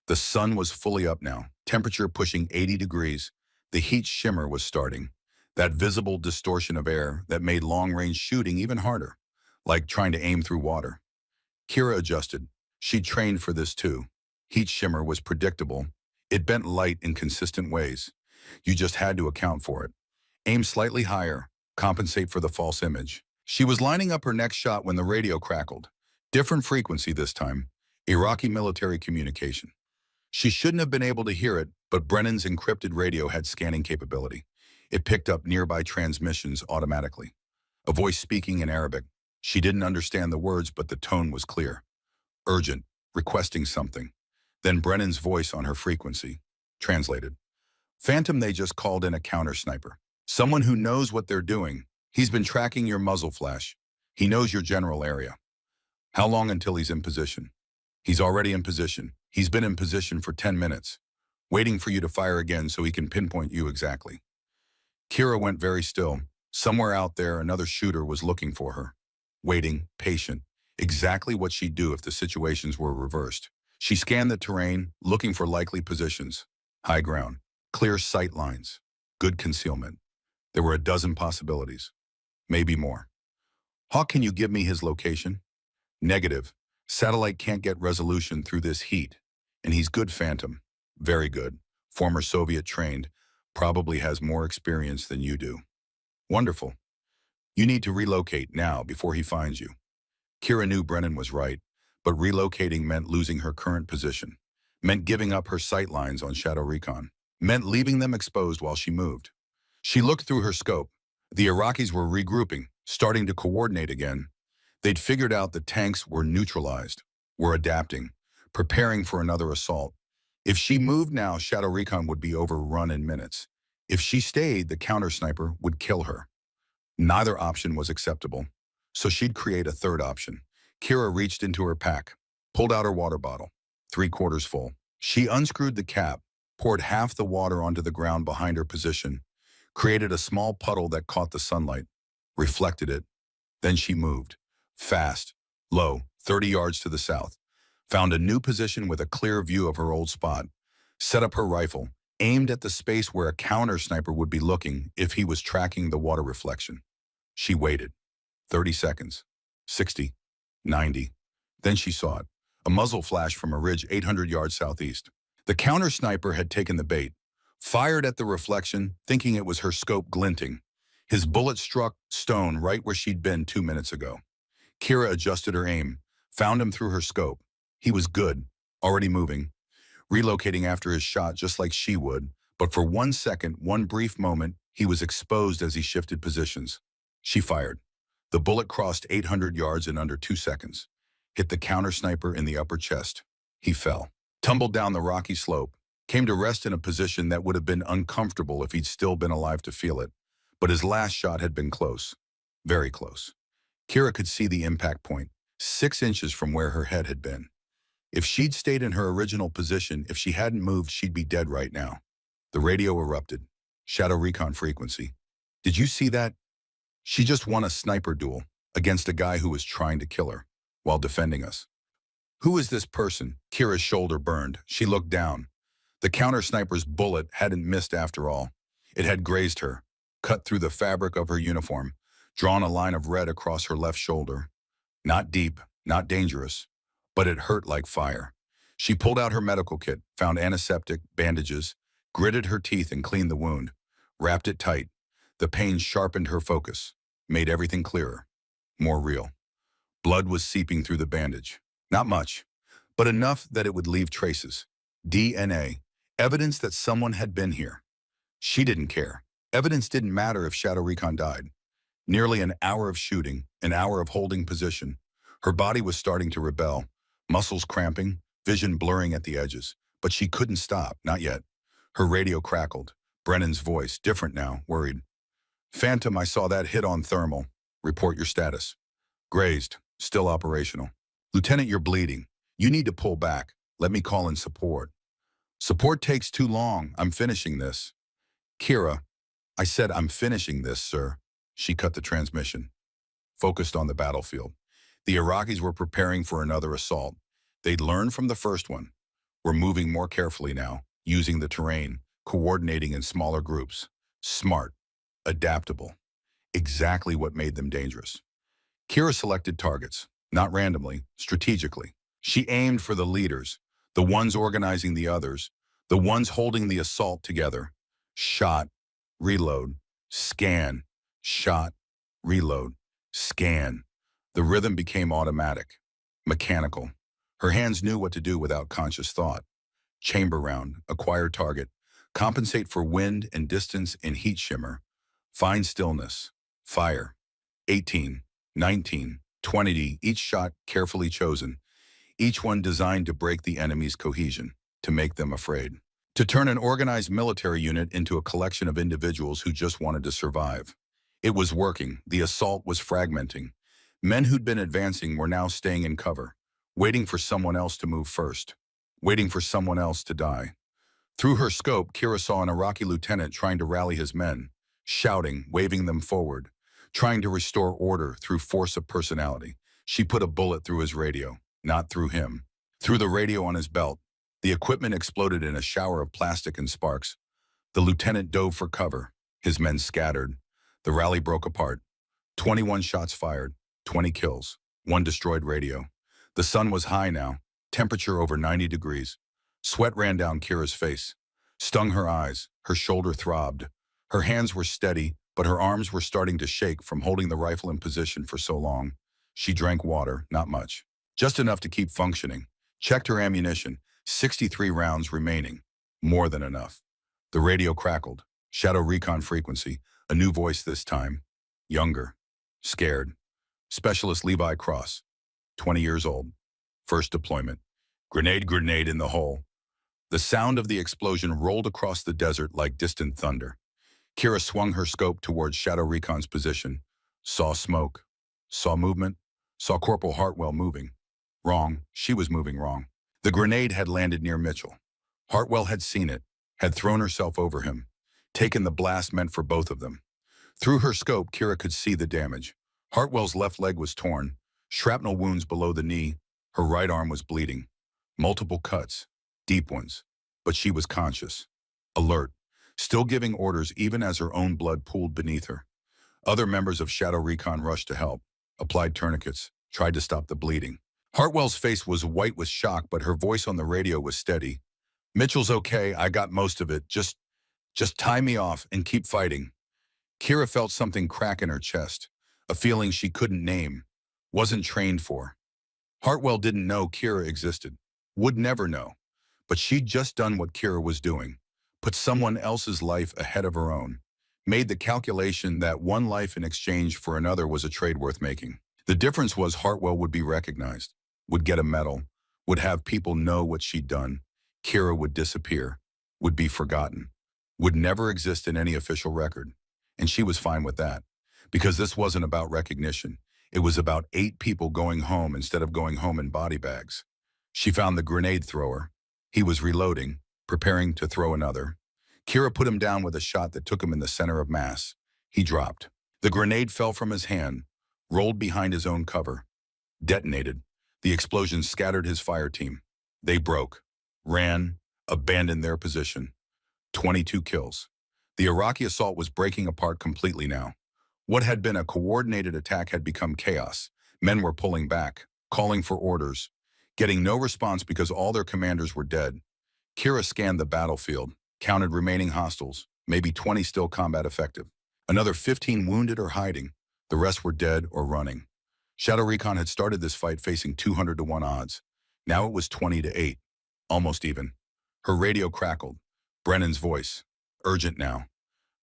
Speaker 1: The sun was fully up now, temperature pushing 80 degrees. The heat shimmer was starting, that visible distortion of air that made long-range shooting even harder, like trying to aim through water. Kira adjusted. She'd trained for this too. Heat shimmer was predictable. It bent light in consistent ways. You just had to account for it. Aim slightly higher, compensate for the false image. She was lining up her next shot when the radio crackled. Different frequency this time. Iraqi military communication. She shouldn't have been able to hear it, but Brennan's encrypted radio had scanning capability. It picked up nearby transmissions automatically. A voice speaking in Arabic. She didn't understand the words, but the tone was clear. Urgent, requesting something. Then Brennan's voice on her frequency. Translated. Phantom, they just called in a counter sniper. Someone who knows what they're doing. He's been tracking your muzzle flash. He knows your general area. How long until he's in position? He's already in position. He's been in position for 10 minutes, waiting for you to fire again so he can pinpoint you exactly. Kira went very still. Somewhere out there, another shooter was looking for her. Waiting, patient, exactly what she'd do if the situations were reversed. She scanned the terrain, looking for likely positions. High ground, clear sight lines, good concealment. There were a dozen possibilities, maybe more. Hawk, can you give me his location? Negative. Satellite can't get resolution through this heat. And he's good, Phantom. Very good. Former Soviet trained. Probably has more experience than you do. Wonderful. You need to relocate now before he finds you. Kira knew Brennan was right, but relocating meant losing her current position, meant giving up her sight lines on Shadow Recon, meant leaving them exposed while she moved. She looked through her scope. The Iraqis were regrouping, starting to coordinate again. They'd figured out the tanks were neutralized, were adapting, preparing for another assault. If she moved now, Shadow Recon would be overrun in minutes. If she stayed, the counter-sniper would kill her. Neither option was acceptable, so she'd create a third option. Kira reached into her pack, pulled out her water bottle, 3/4 full. She unscrewed the cap, poured half the water onto the ground behind her position, created a small puddle that caught the sunlight, reflected it. Then she moved. Fast, low, 30 yards to the south, found a new position with a clear view of her old spot, set up her rifle, aimed at the space where a counter-sniper would be looking if he was tracking the water reflection. She waited. 30 seconds. 60. 90. Then she saw it. A muzzle flash from a ridge 800 yards southeast. The counter-sniper had taken the bait, fired at the reflection, thinking it was her scope glinting. His bullet struck stone right where she'd been 2 minutes ago. Kira adjusted her aim, found him through her scope. He was good, already moving, relocating after his shot just like she would, but for 1 second, one brief moment, he was exposed as he shifted positions. She fired. The bullet crossed 800 yards in under 2 seconds, hit the counter-sniper in the upper chest. He fell, tumbled down the rocky slope, came to rest in a position that would have been uncomfortable if he'd still been alive to feel it. But his last shot had been close, very close. Kira could see the impact point, 6 inches from where her head had been. If she'd stayed in her original position, if she hadn't moved, she'd be dead right now. The radio erupted. Shadow Recon frequency. Did you see that? She just won a sniper duel against a guy who was trying to kill her while defending us. Who is this person? Kira's shoulder burned. She looked down. The counter-sniper's bullet hadn't missed after all. It had grazed her, cut through the fabric of her uniform, drawn a line of red across her left shoulder. Not deep, not dangerous, but it hurt like fire. She pulled out her medical kit, found antiseptic, bandages, gritted her teeth and cleaned the wound, wrapped it tight. The pain sharpened her focus, made everything clearer, more real. Blood was seeping through the bandage. Not much, but enough that it would leave traces. DNA, evidence that someone had been here. She didn't care. Evidence didn't matter if Shadow Recon died. Nearly an hour of shooting, an hour of holding position. Her body was starting to rebel, muscles cramping, vision blurring at the edges. But she couldn't stop, not yet. Her radio crackled. Brennan's voice, different now, worried. Phantom, I saw that hit on thermal. Report your status. Grazed, still operational. Lieutenant, you're bleeding. You need to pull back. Let me call in support. Support takes too long. I'm finishing this. Kira, I said I'm finishing this, sir. She cut the transmission. Focused on the battlefield. The Iraqis were preparing for another assault. They'd learned from the first one. We're moving more carefully now, using the terrain, coordinating in smaller groups. Smart, adaptable. Exactly what made them dangerous. Kira selected targets, not randomly, strategically. She aimed for the leaders, the ones organizing the others, the ones holding the assault together. Shot, reload, scan, shot, reload, scan. The rhythm became automatic, mechanical. Her hands knew what to do without conscious thought. Chamber round, acquire target, compensate for wind and distance in heat shimmer, find stillness, fire. 18, 19, 20, each shot carefully chosen, each one designed to break the enemy's cohesion, to make them afraid. To turn an organized military unit into a collection of individuals who just wanted to survive. It was working. The assault was fragmenting. Men who'd been advancing were now staying in cover, waiting for someone else to move first, waiting for someone else to die. Through her scope, Kira saw an Iraqi lieutenant trying to rally his men, shouting, waving them forward, trying to restore order through force of personality. She put a bullet through his radio, not through him. Through the radio on his belt, the equipment exploded in a shower of plastic and sparks. The lieutenant dove for cover. His men scattered. The rally broke apart. 21 shots fired, 20 kills, 1 destroyed radio. The sun was high now, temperature over 90 degrees. Sweat ran down Kira's face, stung her eyes, her shoulder throbbed. Her hands were steady, but her arms were starting to shake from holding the rifle in position for so long. She drank water, not much, just enough to keep functioning. Checked her ammunition, 63 rounds remaining, more than enough. The radio crackled, Shadow Recon frequency, a new voice this time, younger, scared. Specialist Levi Cross, 20 years old, first deployment. Grenade in the hole. The sound of the explosion rolled across the desert like distant thunder. Kira swung her scope towards Shadow Recon's position, saw smoke, saw movement, saw Corporal Hartwell moving. Wrong, she was moving wrong. The grenade had landed near Mitchell. Hartwell had seen it, had thrown herself over him, taken the blast meant for both of them. Through her scope, Kira could see the damage. Hartwell's left leg was torn, shrapnel wounds below the knee, her right arm was bleeding. Multiple cuts, deep ones, but she was conscious, alert, still giving orders even as her own blood pooled beneath her. Other members of Shadow Recon rushed to help, applied tourniquets, tried to stop the bleeding. Hartwell's face was white with shock, but her voice on the radio was steady. Mitchell's okay, I got most of it, just tie me off and keep fighting. Kira felt something crack in her chest, a feeling she couldn't name, wasn't trained for. Hartwell didn't know Kira existed, would never know, but she'd just done what Kira was doing, put someone else's life ahead of her own, made the calculation that one life in exchange for another was a trade worth making. The difference was Hartwell would be recognized, would get a medal, would have people know what she'd done. Kira would disappear, would be forgotten, would never exist in any official record. And she was fine with that, because this wasn't about recognition. It was about 8 people going home instead of going home in body bags. She found the grenade thrower. He was reloading, preparing to throw another. Kira put him down with a shot that took him in the center of mass. He dropped. The grenade fell from his hand, rolled behind his own cover, detonated. The explosion scattered his fire team. They broke, ran, abandoned their position. 22 kills. The Iraqi assault was breaking apart completely now. What had been a coordinated attack had become chaos. Men were pulling back, calling for orders, getting no response because all their commanders were dead. Kira scanned the battlefield, counted remaining hostiles, maybe 20 still combat effective. Another 15 wounded or hiding. The rest were dead or running. Shadow Recon had started this fight facing 200 to 1 odds. Now it was 20 to 8, almost even. Her radio crackled. Brennan's voice, urgent now.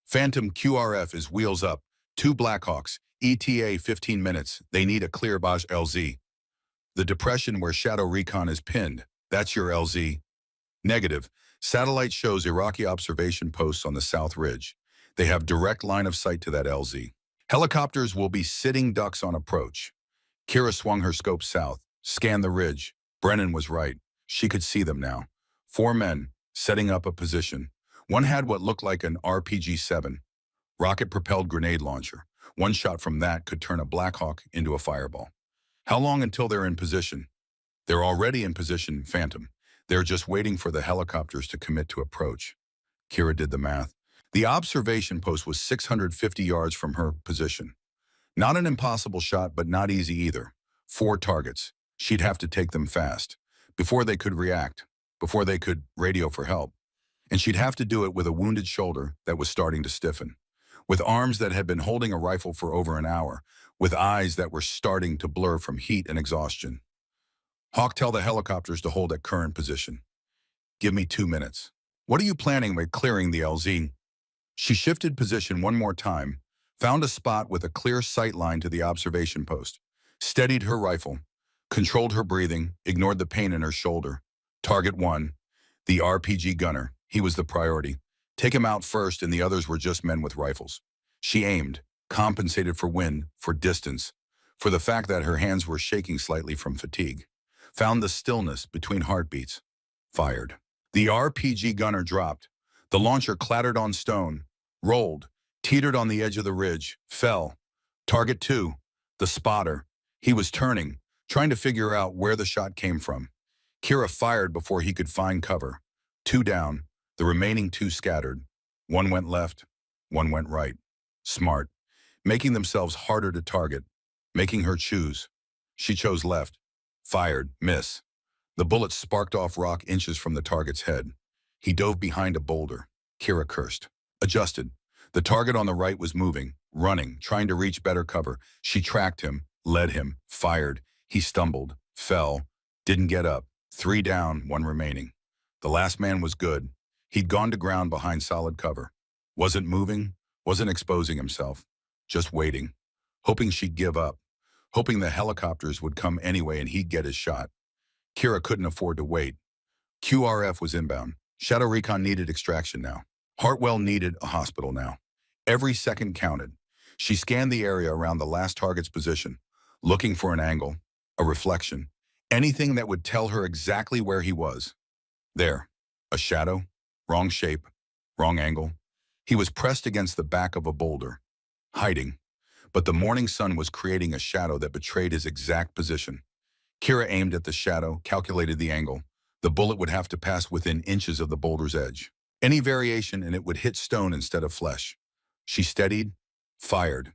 Speaker 1: Phantom QRF is wheels up. 2 Blackhawks, ETA 15 minutes. They need a clear Baj LZ. The depression where Shadow Recon is pinned. That's your LZ. Negative. Satellite shows Iraqi observation posts on the South Ridge. They have direct line of sight to that LZ. Helicopters will be sitting ducks on approach. Kira swung her scope south, scanned the ridge. Brennan was right. She could see them now. 4 men, setting up a position. One had what looked like an RPG-7, rocket-propelled grenade launcher. One shot from that could turn a Black Hawk into a fireball. How long until they're in position? They're already in position, Phantom. They're just waiting for the helicopters to commit to approach. Kira did the math. The observation post was 650 yards from her position. Not an impossible shot, but not easy either. 4 targets. She'd have to take them fast, before they could react, before they could radio for help. And she'd have to do it with a wounded shoulder that was starting to stiffen, with arms that had been holding a rifle for over an hour, with eyes that were starting to blur from heat and exhaustion. Hawk, tell the helicopters to hold at current position. Give me 2 minutes. What are you planning by clearing the LZ? She shifted position one more time, found a spot with a clear sight line to the observation post, steadied her rifle, controlled her breathing, ignored the pain in her shoulder. Target 1, the RPG gunner. He was the priority. Take him out first, and the others were just men with rifles. She aimed, compensated for wind, for distance, for the fact that her hands were shaking slightly from fatigue. Found the stillness between heartbeats. Fired. The RPG gunner dropped. The launcher clattered on stone, rolled, teetered on the edge of the ridge, fell. Target 2, the spotter. He was turning, trying to figure out where the shot came from. Kira fired before he could find cover. 2 down, the remaining 2 scattered. 1 went left, 1 went right. Smart. Making themselves harder to target, making her choose. She chose left. Fired, miss. The bullet sparked off rock inches from the target's head. He dove behind a boulder. Kira cursed. Adjusted. The target on the right was moving, running, trying to reach better cover. She tracked him, led him, fired. He stumbled, fell, didn't get up. 3 down, 1 remaining. The last man was good. He'd gone to ground behind solid cover. Wasn't moving, wasn't exposing himself. Just waiting. Hoping she'd give up. Hoping the helicopters would come anyway and he'd get his shot. Kira couldn't afford to wait. QRF was inbound. Shadow Recon needed extraction now. Hartwell needed a hospital now. Every second counted. She scanned the area around the last target's position, looking for an angle, a reflection, anything that would tell her exactly where he was. There, a shadow, wrong shape, wrong angle. He was pressed against the back of a boulder, hiding. But the morning sun was creating a shadow that betrayed his exact position. Kira aimed at the shadow, calculated the angle. The bullet would have to pass within inches of the boulder's edge. Any variation and it would hit stone instead of flesh. She steadied, fired.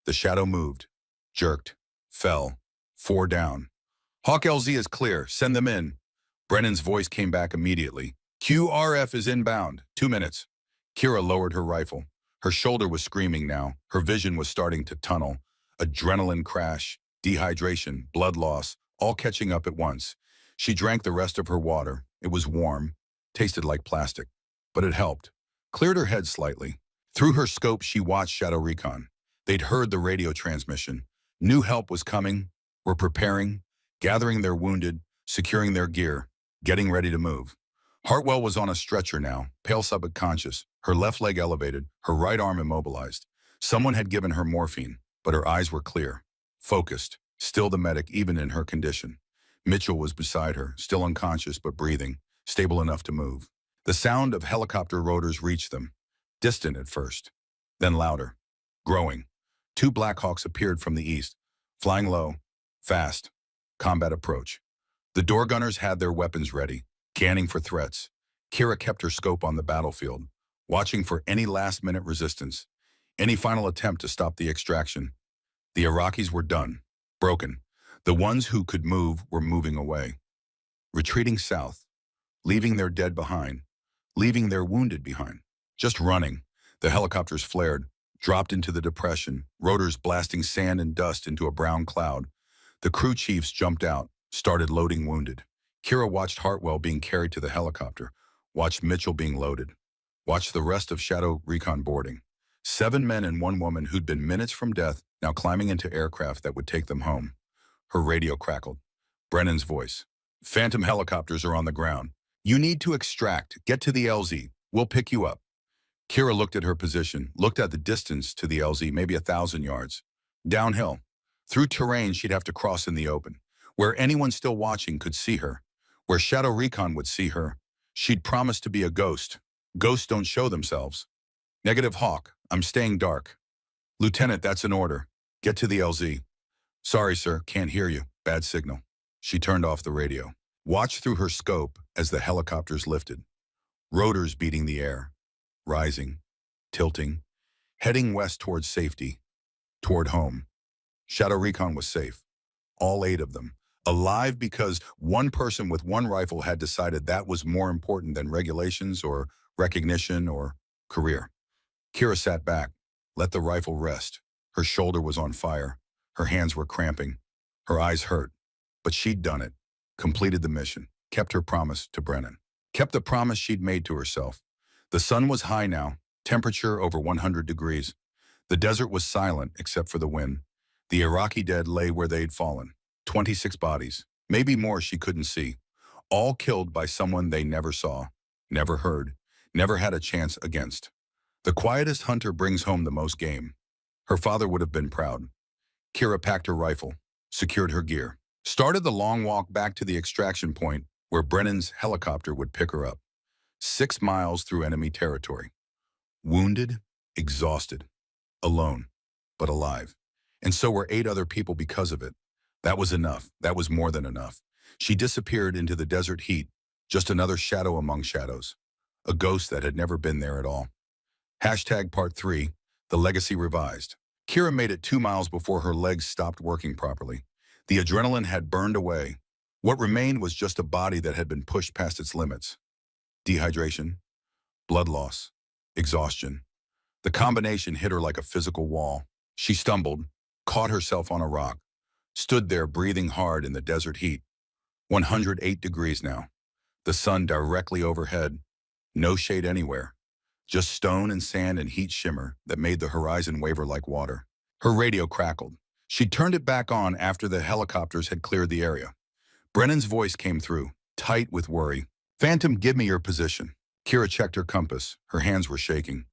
Speaker 1: The shadow moved, jerked, fell. 4 down. Hawk LZ is clear. Send them in. Brennan's voice came back immediately. QRF is inbound. 2 minutes. Kira lowered her rifle. Her shoulder was screaming now. Her vision was starting to tunnel. Adrenaline crash, dehydration, blood loss, all catching up at once. She drank the rest of her water. It was warm, tasted like plastic, but it helped. Cleared her head slightly. Through her scope, she watched Shadow Recon. They'd heard the radio transmission. New help was coming, were preparing, gathering their wounded, securing their gear, getting ready to move. Hartwell was on a stretcher now, pale subconscious, her left leg elevated, her right arm immobilized. Someone had given her morphine, but her eyes were clear, focused, still the medic even in her condition. Mitchell was beside her, still unconscious but breathing, stable enough to move. The sound of helicopter rotors reached them, distant at first, then louder, growing. 2 Black Hawks appeared from the east, flying low, fast, combat approach. The door gunners had their weapons ready, scanning for threats. Kira kept her scope on the battlefield, watching for any last-minute resistance, any final attempt to stop the extraction. The Iraqis were done, broken. The ones who could move were moving away, retreating south, leaving their dead behind, leaving their wounded behind, just running. The helicopters flared, dropped into the depression, rotors blasting sand and dust into a brown cloud. The crew chiefs jumped out, started loading wounded. Kira watched Hartwell being carried to the helicopter, watched Mitchell being loaded, watched the rest of Shadow Recon boarding. 7 men and 1 woman who'd been minutes from death, now climbing into aircraft that would take them home. Her radio crackled. Brennan's voice. Phantom helicopters are on the ground. You need to extract. Get to the LZ. We'll pick you up. Kira looked at her position, looked at the distance to the LZ, maybe 1,000 yards. Downhill. Through terrain she'd have to cross in the open, where anyone still watching could see her, where Shadow Recon would see her. She'd promised to be a ghost. Ghosts don't show themselves. Negative Hawk, I'm staying dark. Lieutenant, that's an order. Get to the LZ. Sorry, sir, can't hear you. Bad signal. She turned off the radio. Watched through her scope as the helicopters lifted. Rotors beating the air. Rising. Tilting. Heading west towards safety. Toward home. Shadow Recon was safe. All 8 of them. Alive because one person with one rifle had decided that was more important than regulations or recognition or career. Kira sat back. Let the rifle rest. Her shoulder was on fire. Her hands were cramping. Her eyes hurt. But she'd done it. Completed the mission. Kept her promise to Brennan. Kept the promise she'd made to herself. The sun was high now. Temperature over 100 degrees. The desert was silent except for the wind. The Iraqi dead lay where they'd fallen. 26 bodies. Maybe more she couldn't see. All killed by someone they never saw, never heard, never had a chance against. The quietest hunter brings home the most game. Her father would have been proud. Kira packed her rifle, secured her gear, started the long walk back to the extraction point where Brennan's helicopter would pick her up. 6 miles through enemy territory. Wounded, exhausted, alone, but alive. And so were 8 other people because of it. That was enough. That was more than enough. She disappeared into the desert heat, just another shadow among shadows. A ghost that had never been there at all. Hashtag Part 3, the legacy revised. Kira made it 2 miles before her legs stopped working properly. The adrenaline had burned away. What remained was just a body that had been pushed past its limits. Dehydration, blood loss, exhaustion. The combination hit her like a physical wall. She stumbled, caught herself on a rock, stood there breathing hard in the desert heat. 108 degrees now. The sun directly overhead. No shade anywhere. Just stone and sand and heat shimmer that made the horizon waver like water. Her radio crackled. She turned it back on after the helicopters had cleared the area. Brennan's voice came through, tight with worry. Phantom, give me your position. Kira checked her compass. Her hands were shaking.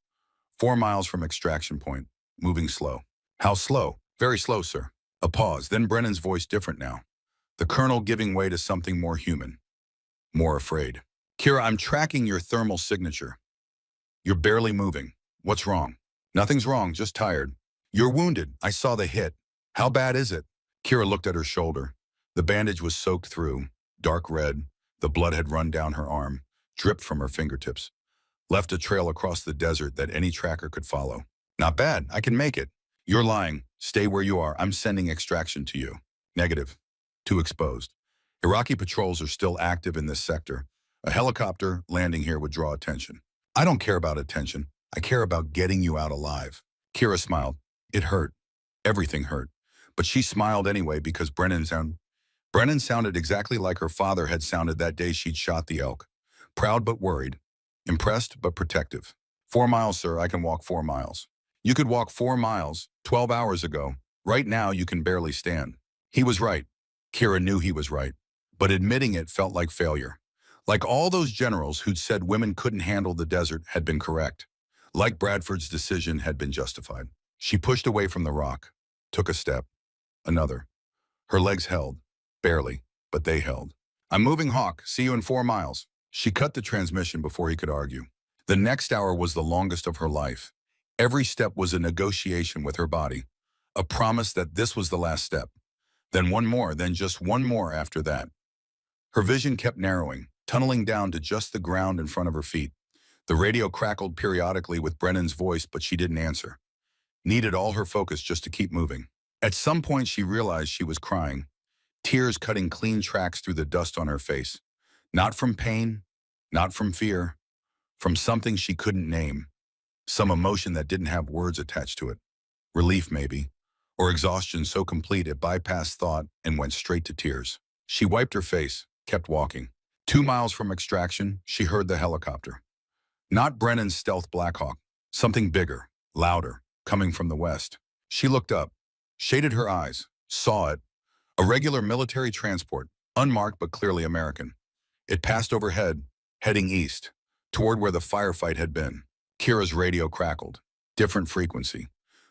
Speaker 1: 4 miles from extraction point, moving slow. How slow? Very slow, sir. A pause, then Brennan's voice different now. The colonel giving way to something more human. More afraid. Kira, I'm tracking your thermal signature. You're barely moving. What's wrong? Nothing's wrong, just tired. You're wounded. I saw the hit. How bad is it? Kira looked at her shoulder. The bandage was soaked through, dark red. The blood had run down her arm, dripped from her fingertips. Left a trail across the desert that any tracker could follow. Not bad. I can make it. You're lying. Stay where you are. I'm sending extraction to you. Negative. Too exposed. Iraqi patrols are still active in this sector. A helicopter landing here would draw attention. I don't care about attention. I care about getting you out alive. Kira smiled. It hurt. Everything hurt. But she smiled anyway because Brennan sounded exactly like her father had sounded that day she'd shot the elk. Proud but worried. Impressed but protective. 4 miles, sir. I can walk 4 miles. You could walk 4 miles 12 hours ago. Right now, you can barely stand. He was right. Kira knew he was right. But admitting it felt like failure. Like all those generals who'd said women couldn't handle the desert had been correct. Like Bradford's decision had been justified. She pushed away from the rock. Took a step. Another. Her legs held. Barely. But they held. I'm moving, Hawk. See you in 4 miles. She cut the transmission before he could argue. The next hour was the longest of her life. Every step was a negotiation with her body. A promise that this was the last step. Then one more, then just one more after that. Her vision kept narrowing, tunneling down to just the ground in front of her feet. The radio crackled periodically with Brennan's voice, but she didn't answer. Needed all her focus just to keep moving. At some point she realized she was crying, tears cutting clean tracks through the dust on her face. Not from pain, not from fear, from something she couldn't name. Some emotion that didn't have words attached to it. Relief maybe, or exhaustion so complete it bypassed thought and went straight to tears. She wiped her face, kept walking. 2 miles from extraction, she heard the helicopter. Not Brennan's stealth Blackhawk, something bigger, louder, coming from the west. She looked up, shaded her eyes, saw it. A regular military transport, unmarked but clearly American. It passed overhead, heading east, toward where the firefight had been. Kira's radio crackled. Different frequency.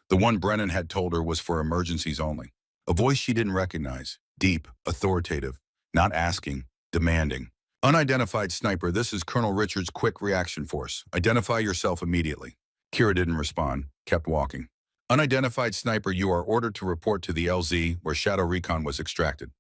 Speaker 1: The one Brennan had told her was for emergencies only. A voice she didn't recognize. Deep, authoritative, not asking, demanding. Unidentified sniper, this is Colonel Richards' quick reaction force. Identify yourself immediately. Kira didn't respond, kept walking. Unidentified sniper, you are ordered to report to the LZ where Shadow Recon was extracted.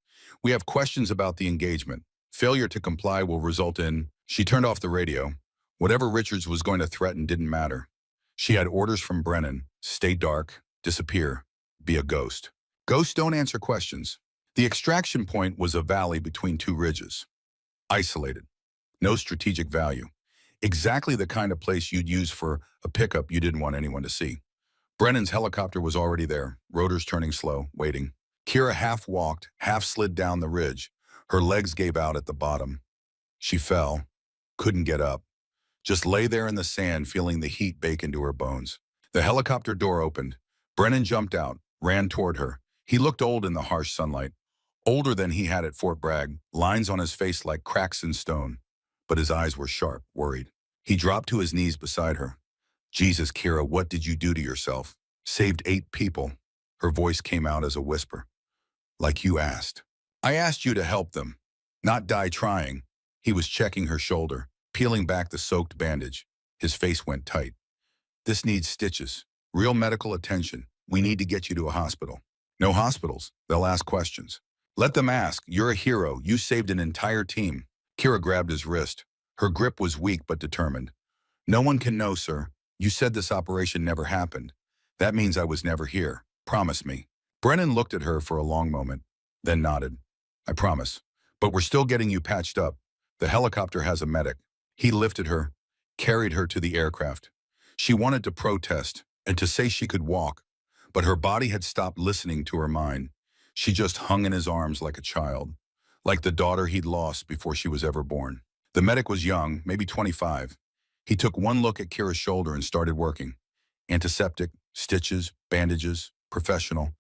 Speaker 1: We have questions about the engagement. Failure to comply will result in... She turned off the radio. Whatever Richards was going to threaten didn't matter. She had orders from Brennan. Stay dark, disappear, be a ghost. Ghosts don't answer questions. The extraction point was a valley between two ridges. Isolated. No strategic value. Exactly the kind of place you'd use for a pickup you didn't want anyone to see. Brennan's helicopter was already there, rotors turning slow, waiting. Kira half walked, half slid down the ridge. Her legs gave out at the bottom. She fell, couldn't get up. Just lay there in the sand, feeling the heat bake into her bones. The helicopter door opened. Brennan jumped out, ran toward her. He looked old in the harsh sunlight. Older than he had at Fort Bragg, lines on his face like cracks in stone. But his eyes were sharp, worried. He dropped to his knees beside her. Jesus, Kira, what did you do to yourself? Saved 8 people. Her voice came out as a whisper. Like you asked. I asked you to help them, not die trying. He was checking her shoulder, peeling back the soaked bandage. His face went tight. This needs stitches. Real medical attention. We need to get you to a hospital. No hospitals. They'll ask questions. Let them ask. You're a hero. You saved an entire team. Kira grabbed his wrist. Her grip was weak but determined. No one can know, sir. You said this operation never happened. That means I was never here. Promise me. Brennan looked at her for a long moment, then nodded. I promise. But we're still getting you patched up. The helicopter has a medic. He lifted her, carried her to the aircraft. She wanted to protest and to say she could walk, but her body had stopped listening to her mind. She just hung in his arms like a child, like the daughter he'd lost before she was ever born. The medic was young, maybe 25. He took one look at Kira's shoulder and started working. Antiseptic, stitches, bandages, professional,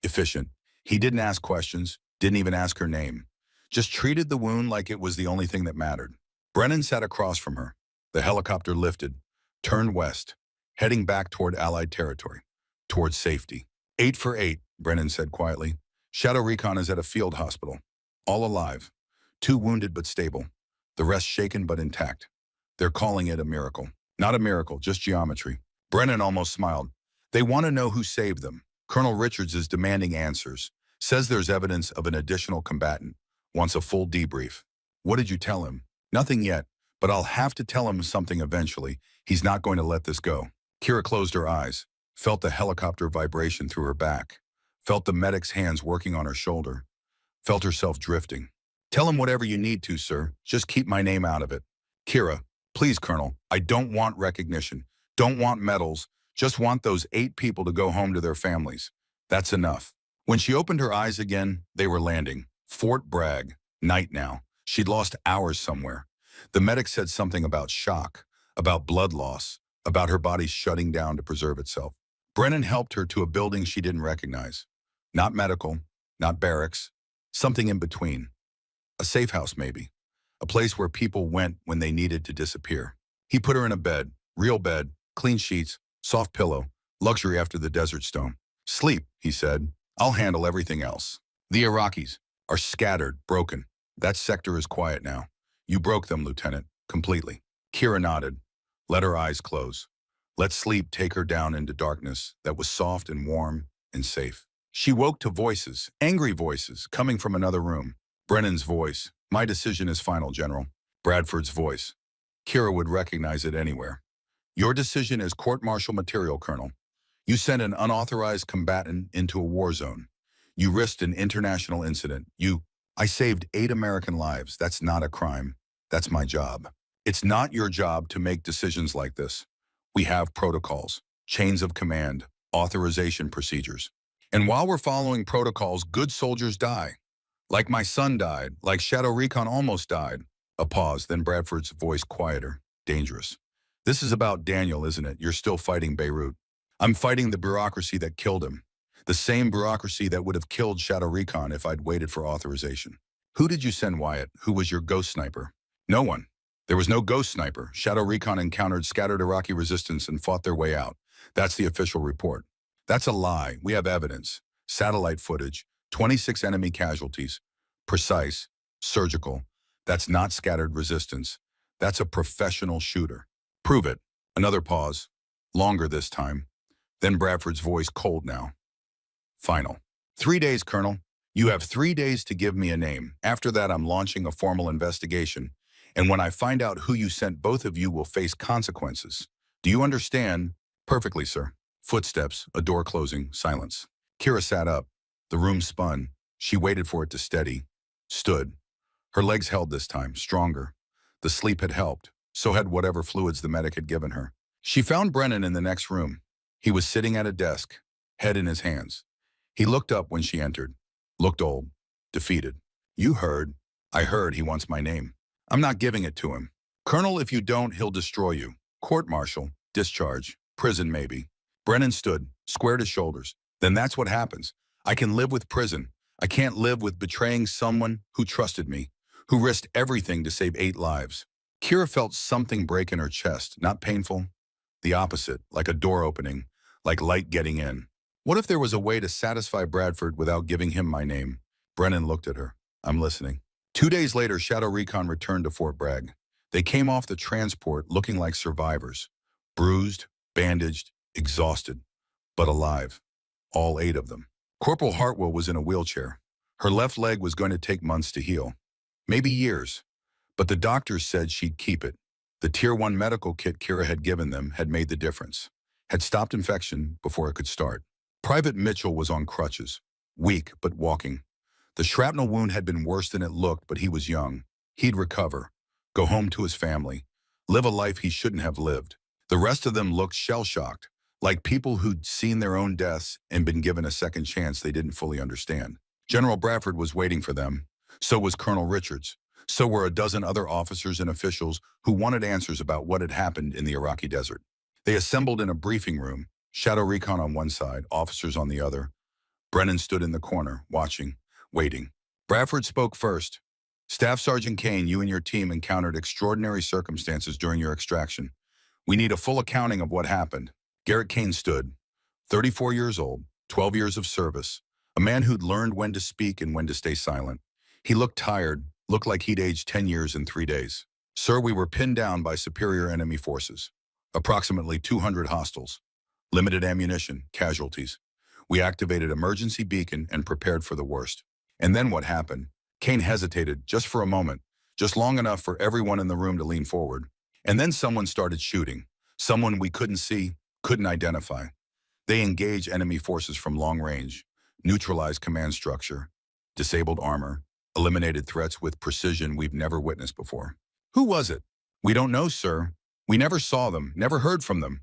Speaker 1: efficient. He didn't ask questions, didn't even ask her name. Just treated the wound like it was the only thing that mattered. Brennan sat across from her. The helicopter lifted, turned west, heading back toward Allied territory, toward safety. 8 for 8, Brennan said quietly. Shadow Recon is at a field hospital. All alive. 2 wounded but stable. The rest shaken but intact. They're calling it a miracle. Not a miracle, just geometry. Brennan almost smiled. They want to know who saved them. Colonel Richards is demanding answers. Says there's evidence of an additional combatant. Wants a full debrief. What did you tell him? Nothing yet, but I'll have to tell him something eventually. He's not going to let this go. Kira closed her eyes, felt the helicopter vibration through her back, felt the medic's hands working on her shoulder, felt herself drifting. Tell him whatever you need to, sir. Just keep my name out of it. Kira, please, Colonel, I don't want recognition. Don't want medals. Just want those 8 people to go home to their families. That's enough. When she opened her eyes again, they were landing. Fort Bragg. Night now. She'd lost hours somewhere. The medic said something about shock, about blood loss, about her body shutting down to preserve itself. Brennan helped her to a building she didn't recognize. Not medical, not barracks, something in between. A safe house, maybe. A place where people went when they needed to disappear. He put her in a bed, real bed, clean sheets, soft pillow, luxury after the Desert Storm. Sleep, he said. I'll handle everything else. The Iraqis are scattered, broken. That sector is quiet now. You broke them, Lieutenant, completely. Kira nodded. Let her eyes close. Let sleep take her down into darkness that was soft and warm and safe. She woke to voices, angry voices, coming from another room. Brennan's voice. My decision is final, General. Bradford's voice. Kira would recognize it anywhere. Your decision is court-martial material, Colonel. You sent an unauthorized combatant into a war zone. You risked an international incident. I saved 8 American lives. That's not a crime. That's my job. It's not your job to make decisions like this. We have protocols, chains of command, authorization procedures. And while we're following protocols, good soldiers die. Like my son died, like Shadow Recon almost died. A pause, then Bradford's voice quieter, dangerous. This is about Daniel, isn't it? You're still fighting Beirut. I'm fighting the bureaucracy that killed him. The same bureaucracy that would have killed Shadow Recon if I'd waited for authorization. Who did you send, Wyatt? Who was your ghost sniper? No one. There was no ghost sniper. Shadow Recon encountered scattered Iraqi resistance and fought their way out. That's the official report. That's a lie. We have evidence. Satellite footage, 26 enemy casualties. Precise, surgical. That's not scattered resistance. That's a professional shooter. Prove it. Another pause. Longer this time. Then Bradford's voice cold now. Final. 3 days, Colonel. You have 3 days to give me a name. After that, I'm launching a formal investigation. And when I find out who you sent, both of you will face consequences. Do you understand? Perfectly, sir. Footsteps, a door closing, silence. Kira sat up. The room spun. She waited for it to steady. Stood. Her legs held this time, stronger. The sleep had helped. So had whatever fluids the medic had given her. She found Brennan in the next room. He was sitting at a desk, head in his hands. He looked up when she entered. Looked old. Defeated. You heard. I heard he wants my name. I'm not giving it to him. Colonel, if you don't, he'll destroy you. Court-martial. Discharge. Prison, maybe. Brennan stood, squared his shoulders. Then that's what happens. I can live with prison. I can't live with betraying someone who trusted me, who risked everything to save 8 lives. Kira felt something break in her chest, not painful. The opposite, like a door opening, like light getting in. What if there was a way to satisfy Bradford without giving him my name? Brennan looked at her. I'm listening. 2 days later, Shadow Recon returned to Fort Bragg. They came off the transport looking like survivors. Bruised, bandaged, exhausted, but alive. All 8 of them. Corporal Hartwell was in a wheelchair. Her left leg was going to take months to heal. Maybe years. But the doctors said she'd keep it. The Tier 1 medical kit Kira had given them had made the difference. Had stopped infection before it could start. Private Mitchell was on crutches. Weak, but walking. The shrapnel wound had been worse than it looked, but he was young. He'd recover. Go home to his family. Live a life he shouldn't have lived. The rest of them looked shell-shocked. Like people who'd seen their own deaths and been given a second chance they didn't fully understand. General Bradford was waiting for them. So was Colonel Richards. So were a dozen other officers and officials who wanted answers about what had happened in the Iraqi desert. They assembled in a briefing room, Shadow Recon on one side, officers on the other. Brennan stood in the corner, watching, waiting. Bradford spoke first. Staff Sergeant Kane, you and your team encountered extraordinary circumstances during your extraction. We need a full accounting of what happened. Garrett Kane stood, 34 years old, 12 years of service, a man who'd learned when to speak and when to stay silent. He looked tired, looked like he'd aged 10 years in 3 days. Sir, we were pinned down by superior enemy forces. Approximately 200 hostiles. Limited ammunition, casualties. We activated emergency beacon and prepared for the worst. And then what happened? Kane hesitated just for a moment, just long enough for everyone in the room to lean forward. And then someone started shooting. Someone we couldn't see, couldn't identify. They engaged enemy forces from long range, neutralized command structure, disabled armor, eliminated threats with precision we've never witnessed before. Who was it? We don't know, sir. We never saw them, never heard from them.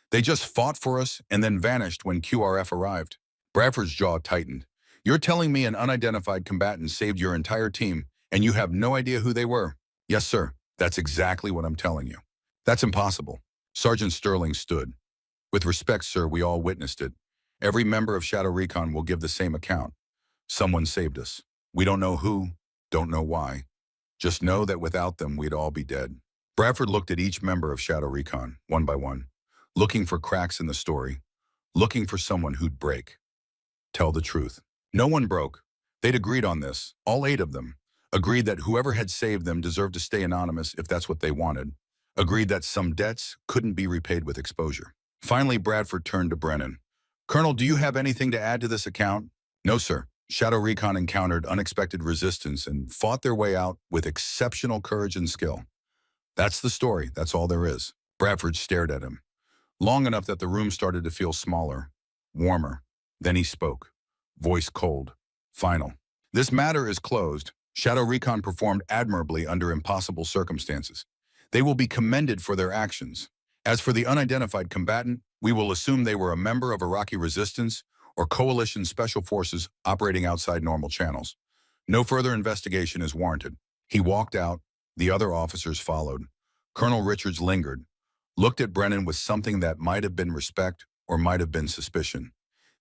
Speaker 1: They just fought for us and then vanished when QRF arrived. Bradford's jaw tightened. You're telling me an unidentified combatant saved your entire team and you have no idea who they were? Yes, sir. That's exactly what I'm telling you. That's impossible. Sergeant Sterling stood. With respect, sir, we all witnessed it. Every member of Shadow Recon will give the same account. Someone saved us. We don't know who, don't know why. Just know that without them, we'd all be dead. Bradford looked at each member of Shadow Recon, one by one, looking for cracks in the story, looking for someone who'd break. Tell the truth. No one broke. They'd agreed on this, all 8 of them. Agreed that whoever had saved them deserved to stay anonymous if that's what they wanted. Agreed that some debts couldn't be repaid with exposure. Finally, Bradford turned to Brennan. Colonel, do you have anything to add to this account? No, sir. Shadow Recon encountered unexpected resistance and fought their way out with exceptional courage and skill. That's the story. That's all there is. Bradford stared at him, long enough that the room started to feel smaller, warmer. Then he spoke, voice cold, final. This matter is closed. Shadow Recon performed admirably under impossible circumstances. They will be commended for their actions. As for the unidentified combatant, we will assume they were a member of Iraqi resistance or coalition special forces operating outside normal channels. No further investigation is warranted. He walked out. The other officers followed. Colonel Richards lingered, looked at Brennan with something that might have been respect or might have been suspicion.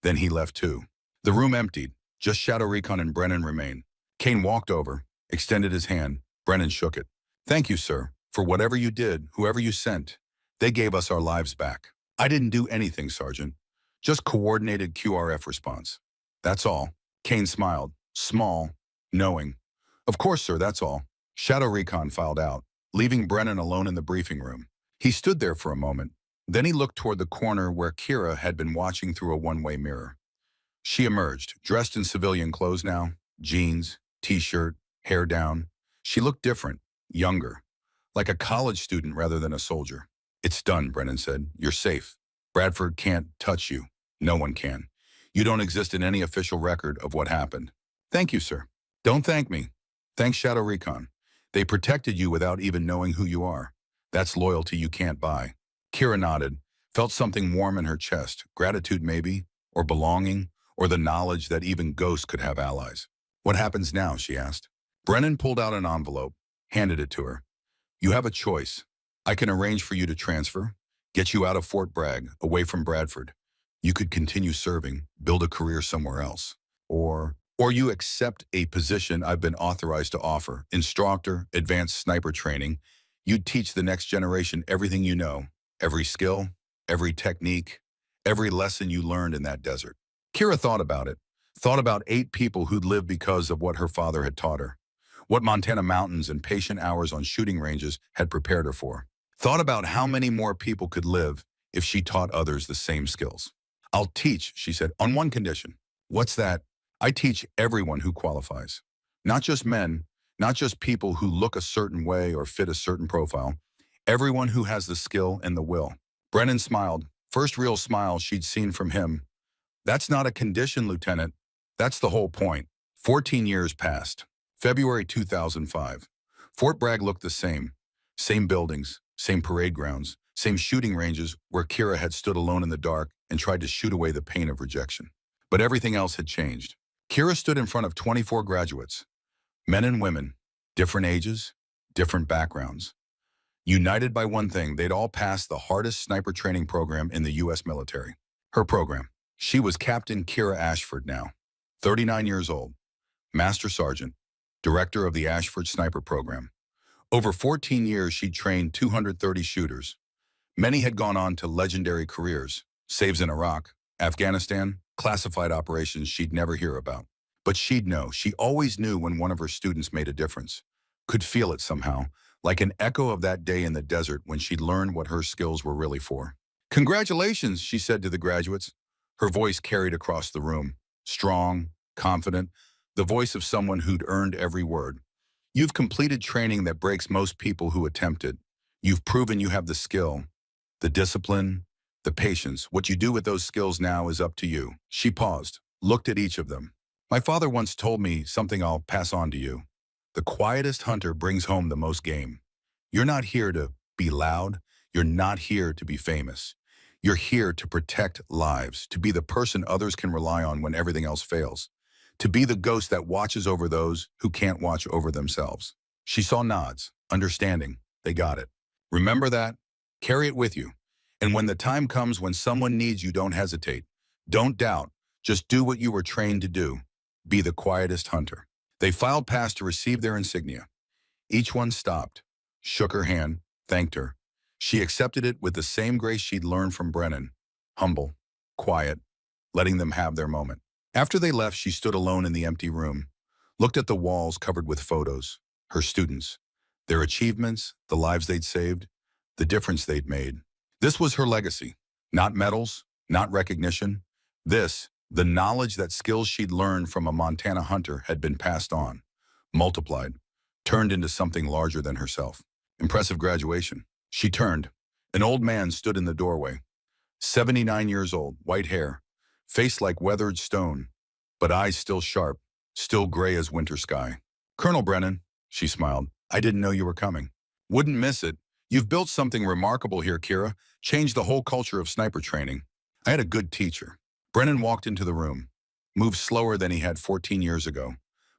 Speaker 1: Then he left too. The room emptied. Just Shadow Recon and Brennan remained. Kane walked over, extended his hand. Brennan shook it. Thank you, sir. For whatever you did, whoever you sent, they gave us our lives back. I didn't do anything, Sergeant. Just coordinated QRF response. That's all. Kane smiled, small, knowing. Of course, sir, that's all. Shadow Recon filed out, leaving Brennan alone in the briefing room. He stood there for a moment. Then he looked toward the corner where Kira had been watching through a one-way mirror. She emerged, dressed in civilian clothes now, jeans, t-shirt, hair down. She looked different, younger, like a college student rather than a soldier. It's done, Brennan said. You're safe. Bradford can't touch you. No one can. You don't exist in any official record of what happened. Thank you, sir. Don't thank me. Thanks Shadow Recon. They protected you without even knowing who you are. That's loyalty you can't buy. Kira nodded, felt something warm in her chest, gratitude maybe, or belonging, or the knowledge that even ghosts could have allies. What happens now, she asked. Brennan pulled out an envelope, handed it to her. You have a choice. I can arrange for you to transfer, get you out of Fort Bragg, away from Bradford. You could continue serving, build a career somewhere else. Or you accept a position I've been authorized to offer, instructor, advanced sniper training. You'd teach the next generation everything you know, every skill, every technique, every lesson you learned in that desert. Kira thought about it, thought about 8 people who'd lived because of what her father had taught her, what Montana mountains and patient hours on shooting ranges had prepared her for. Thought about how many more people could live if she taught others the same skills. I'll teach, she said, on one condition. What's that? I teach everyone who qualifies. Not just men, not just people who look a certain way or fit a certain profile. Everyone who has the skill and the will. Brennan smiled, first real smile she'd seen from him. That's not a condition, Lieutenant. That's the whole point. 14 years passed. February 2005. Fort Bragg looked the same. Same buildings, same parade grounds, same shooting ranges where Kira had stood alone in the dark and tried to shoot away the pain of rejection. But everything else had changed. Kira stood in front of 24 graduates, men and women, different ages, different backgrounds. United by one thing, they'd all passed the hardest sniper training program in the U.S. military. Her program. She was Captain Kira Ashford now, 39 years old, Master Sergeant, Director of the Ashford Sniper Program. Over 14 years, she'd trained 230 shooters. Many had gone on to legendary careers, saves in Iraq, Afghanistan, classified operations she'd never hear about. But she'd know, she always knew when one of her students made a difference. Could feel it somehow, like an echo of that day in the desert when she'd learned what her skills were really for. Congratulations, she said to the graduates. Her voice carried across the room, strong, confident, the voice of someone who'd earned every word. You've completed training that breaks most people who attempt it. You've proven you have the skill, the discipline, the patience. What you do with those skills now is up to you. She paused, looked at each of them. My father once told me something I'll pass on to you. The quietest hunter brings home the most game. You're not here to be loud. You're not here to be famous. You're here to protect lives, to be the person others can rely on when everything else fails, to be the ghost that watches over those who can't watch over themselves. She saw nods, understanding. They got it. Remember that. Carry it with you. And when the time comes when someone needs you, don't hesitate. Don't doubt. Just do what you were trained to do. Be the quietest hunter. They filed past to receive their insignia. Each one stopped, shook her hand, thanked her. She accepted it with the same grace she'd learned from Brennan. Humble, quiet, letting them have their moment. After they left, she stood alone in the empty room, looked at the walls covered with photos, her students, their achievements, the lives they'd saved, the difference they'd made. This was her legacy. Not medals, not recognition. This, the knowledge that skills she'd learned from a Montana hunter had been passed on, multiplied, turned into something larger than herself. Impressive graduation. She turned. An old man stood in the doorway. 79 years old, white hair, face like weathered stone, but eyes still sharp, still gray as winter sky. Colonel Brennan, she smiled. I didn't know you were coming. Wouldn't miss it. You've built something remarkable here, Kira. Changed the whole culture of sniper training. I had a good teacher. Brennan walked into the room, moved slower than he had 14 years ago,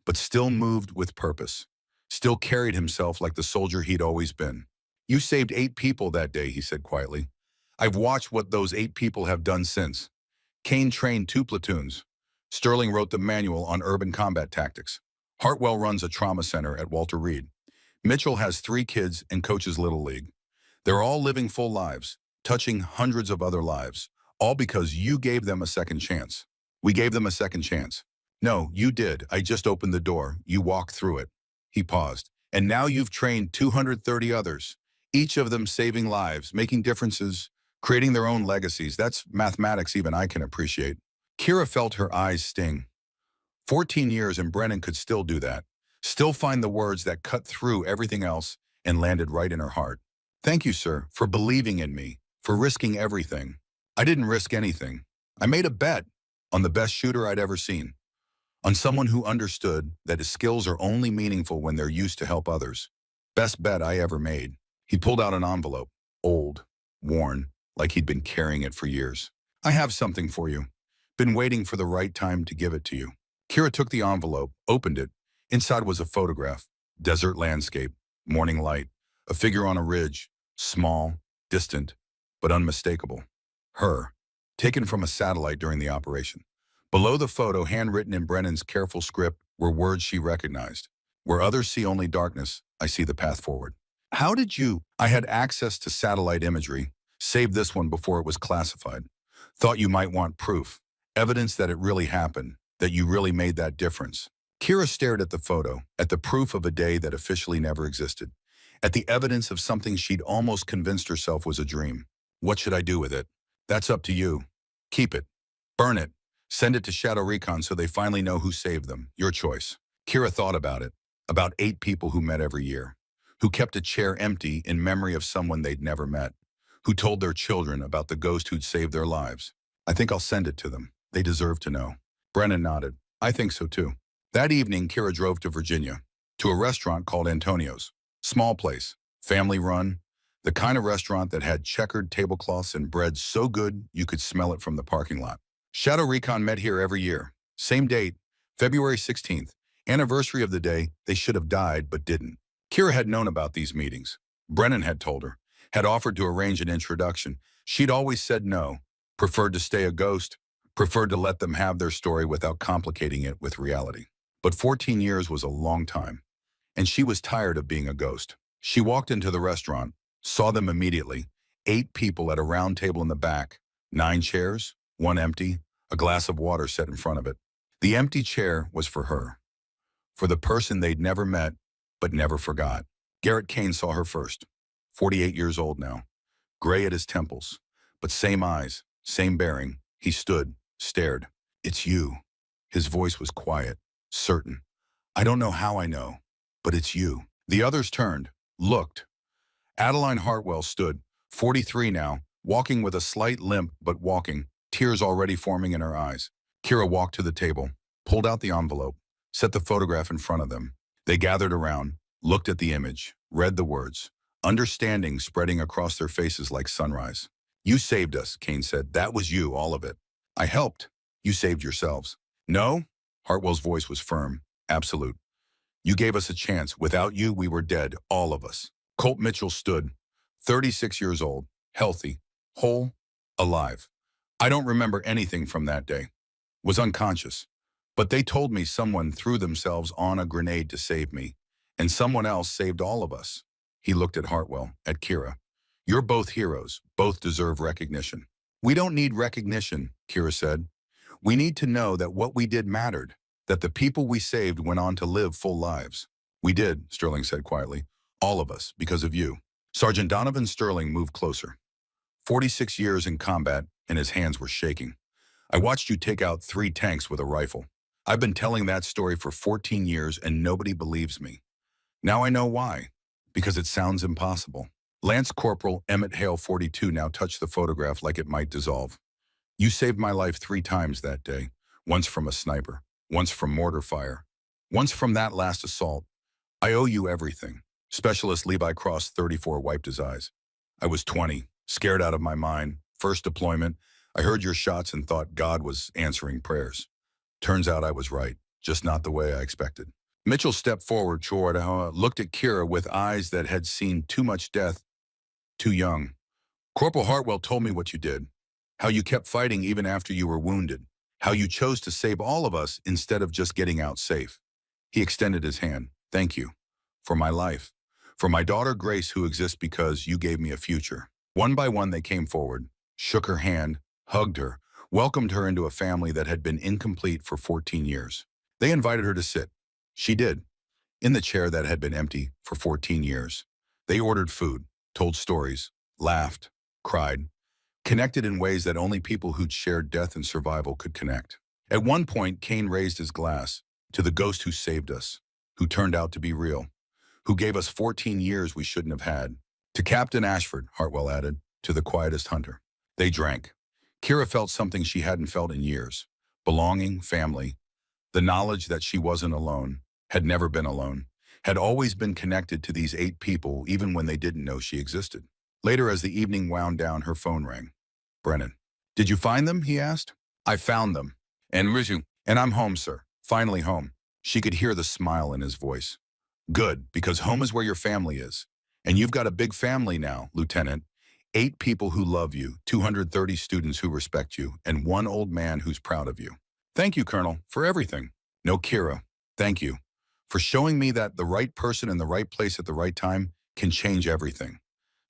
Speaker 1: but still moved with purpose. Still carried himself like the soldier he'd always been. You saved 8 people that day, he said quietly. I've watched what those 8 people have done since. Kane trained 2 platoons. Sterling wrote the manual on urban combat tactics. Hartwell runs a trauma center at Walter Reed. Mitchell has 3 kids and coaches Little League. They're all living full lives, touching hundreds of other lives, all because you gave them a second chance. We gave them a second chance. No, you did. I just opened the door. You walked through it. He paused. And now you've trained 230 others, each of them saving lives, making differences, creating their own legacies. That's mathematics even I can appreciate. Kira felt her eyes sting. 14 years and Brennan could still do that. Still find the words that cut through everything else and landed right in her heart. Thank you, sir, for believing in me, for risking everything. I didn't risk anything. I made a bet on the best shooter I'd ever seen, on someone who understood that his skills are only meaningful when they're used to help others. Best bet I ever made. He pulled out an envelope, old, worn, like he'd been carrying it for years. I have something for you. Been waiting for the right time to give it to you. Kira took the envelope, opened it. Inside was a photograph, desert landscape, morning light, a figure on a ridge, small, distant, but unmistakable. Her, taken from a satellite during the operation. Below the photo, handwritten in Brennan's careful script, were words she recognized. Where others see only darkness, I see the path forward. How did you? I had access to satellite imagery, saved this one before it was classified. Thought you might want proof, evidence that it really happened, that you really made that difference. Kira stared at the photo, at the proof of a day that officially never existed, at the evidence of something she'd almost convinced herself was a dream. What should I do with it? That's up to you. Keep it. Burn it. Send it to Shadow Recon so they finally know who saved them. Your choice. Kira thought about it. About 8 people who met every year, who kept a chair empty in memory of someone they'd never met, who told their children about the ghost who'd saved their lives. I think I'll send it to them. They deserve to know. Brennan nodded. I think so too. That evening, Kira drove to Virginia, to a restaurant called Antonio's. Small place, family run, the kind of restaurant that had checkered tablecloths and bread so good you could smell it from the parking lot. Shadow Recon met here every year. Same date, February 16th, anniversary of the day they should have died but didn't. Kira had known about these meetings. Brennan had told her, had offered to arrange an introduction. She'd always said no, preferred to stay a ghost, preferred to let them have their story without complicating it with reality. But 14 years was a long time, and she was tired of being a ghost. She walked into the restaurant, saw them immediately, 8 people at a round table in the back, 9 chairs, 1 empty, a glass of water set in front of it. The empty chair was for her, for the person they'd never met but never forgot. Garrett Kane saw her first, 48 years old now, gray at his temples, but same eyes, same bearing. He stood, stared. It's you. His voice was quiet, certain. I don't know how I know, but it's you. The others turned, looked. Adeline Hartwell stood, 43 now, walking with a slight limp but walking, tears already forming in her eyes. Kira walked to the table, pulled out the envelope, set the photograph in front of them. They gathered around, looked at the image, read the words, understanding spreading across their faces like sunrise. You saved us, Kane said. That was you, all of it. I helped. You saved yourselves. No? Hartwell's voice was firm, absolute. You gave us a chance. Without you, we were dead, all of us. Colt Mitchell stood, 36 years old, healthy, whole, alive. I don't remember anything from that day. Was unconscious. But they told me someone threw themselves on a grenade to save me, and someone else saved all of us. He looked at Hartwell, at Kira. You're both heroes. Both deserve recognition. We don't need recognition, Kira said. We need to know that what we did mattered, that the people we saved went on to live full lives. We did, Sterling said quietly. All of us, because of you. Sergeant Donovan Sterling moved closer. 46 years in combat, and his hands were shaking. I watched you take out 3 tanks with a rifle. I've been telling that story for 14 years, and nobody believes me. Now I know why. Because it sounds impossible. Lance Corporal Emmett Hale, 42, now touched the photograph like it might dissolve. You saved my life 3 times that day. Once from a sniper, once from mortar fire, once from that last assault. I owe you everything. Specialist Levi Cross, 34, wiped his eyes. I was 20, scared out of my mind. First deployment, I heard your shots and thought God was answering prayers. Turns out I was right, just not the way I expected. Mitchell stepped forward toward looked at Kira with eyes that had seen too much death, too young. Corporal Hartwell told me what you did, how you kept fighting even after you were wounded, how you chose to save all of us instead of just getting out safe. He extended his hand. Thank you. For my life. For my daughter Grace, who exists because you gave me a future. One by one, they came forward, shook her hand, hugged her, welcomed her into a family that had been incomplete for 14 years. They invited her to sit. She did, in the chair that had been empty for 14 years. They ordered food, told stories, laughed, cried, connected in ways that only people who'd shared death and survival could connect. At one point, Kane raised his glass to the ghost who saved us, who turned out to be real, who gave us 14 years we shouldn't have had. To Captain Ashford, Hartwell added, to the quietest hunter. They drank. Kira felt something she hadn't felt in years. Belonging, family, the knowledge that she wasn't alone, had never been alone, had always been connected to these 8 people even when they didn't know she existed. Later, as the evening wound down, her phone rang. Brennan. Did you find them? He asked. I found them. And I'm home, sir. Finally home. She could hear the smile in his voice. Good, because home is where your family is. And you've got a big family now, Lieutenant. 8 people who love you, 230 students who respect you, and 1 old man who's proud of you. Thank you, Colonel, for everything. No, Kira, thank you for showing me that the right person in the right place at the right time can change everything.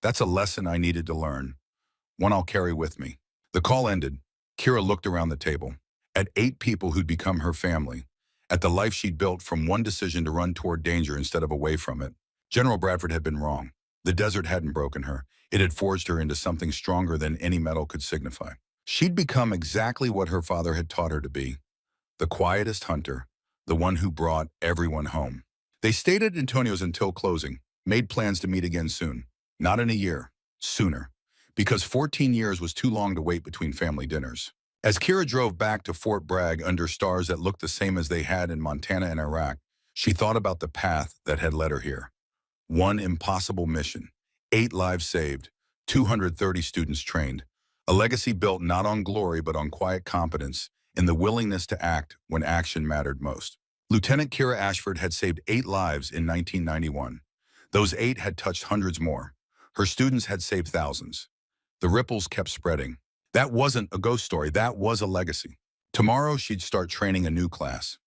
Speaker 1: That's a lesson I needed to learn, one I'll carry with me. The call ended. Kira looked around the table, at 8 people who'd become her family, at the life she'd built from one decision to run toward danger instead of away from it. General Bradford had been wrong. The desert hadn't broken her. It had forged her into something stronger than any metal could signify. She'd become exactly what her father had taught her to be, the quietest hunter, the one who brought everyone home. They stayed at Antonio's until closing, made plans to meet again soon. Not in a year, sooner, because 14 years was too long to wait between family dinners. As Kira drove back to Fort Bragg under stars that looked the same as they had in Montana and Iraq, she thought about the path that had led her here. One impossible mission, 8 lives saved, 230 students trained, a legacy built not on glory but on quiet competence and the willingness to act when action mattered most. Lieutenant Kira Ashford had saved 8 lives in 1991. Those 8 had touched hundreds more. Her students had saved thousands. The ripples kept spreading. That wasn't a ghost story, that was a legacy. Tomorrow she'd start training a new class.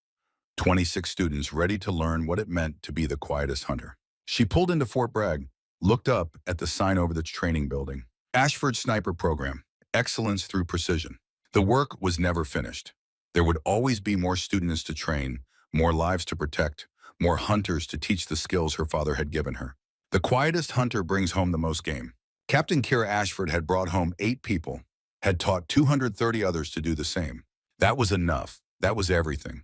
Speaker 1: 26 students ready to learn what it meant to be the quietest hunter. She pulled into Fort Bragg, looked up at the sign over the training building. Ashford Sniper Program, excellence through precision. The work was never finished. There would always be more students to train, more lives to protect, more hunters to teach the skills her father had given her. The quietest hunter brings home the most game. Captain Kira Ashford had brought home 8 people, had taught 230 others to do the same. That was enough. That was everything.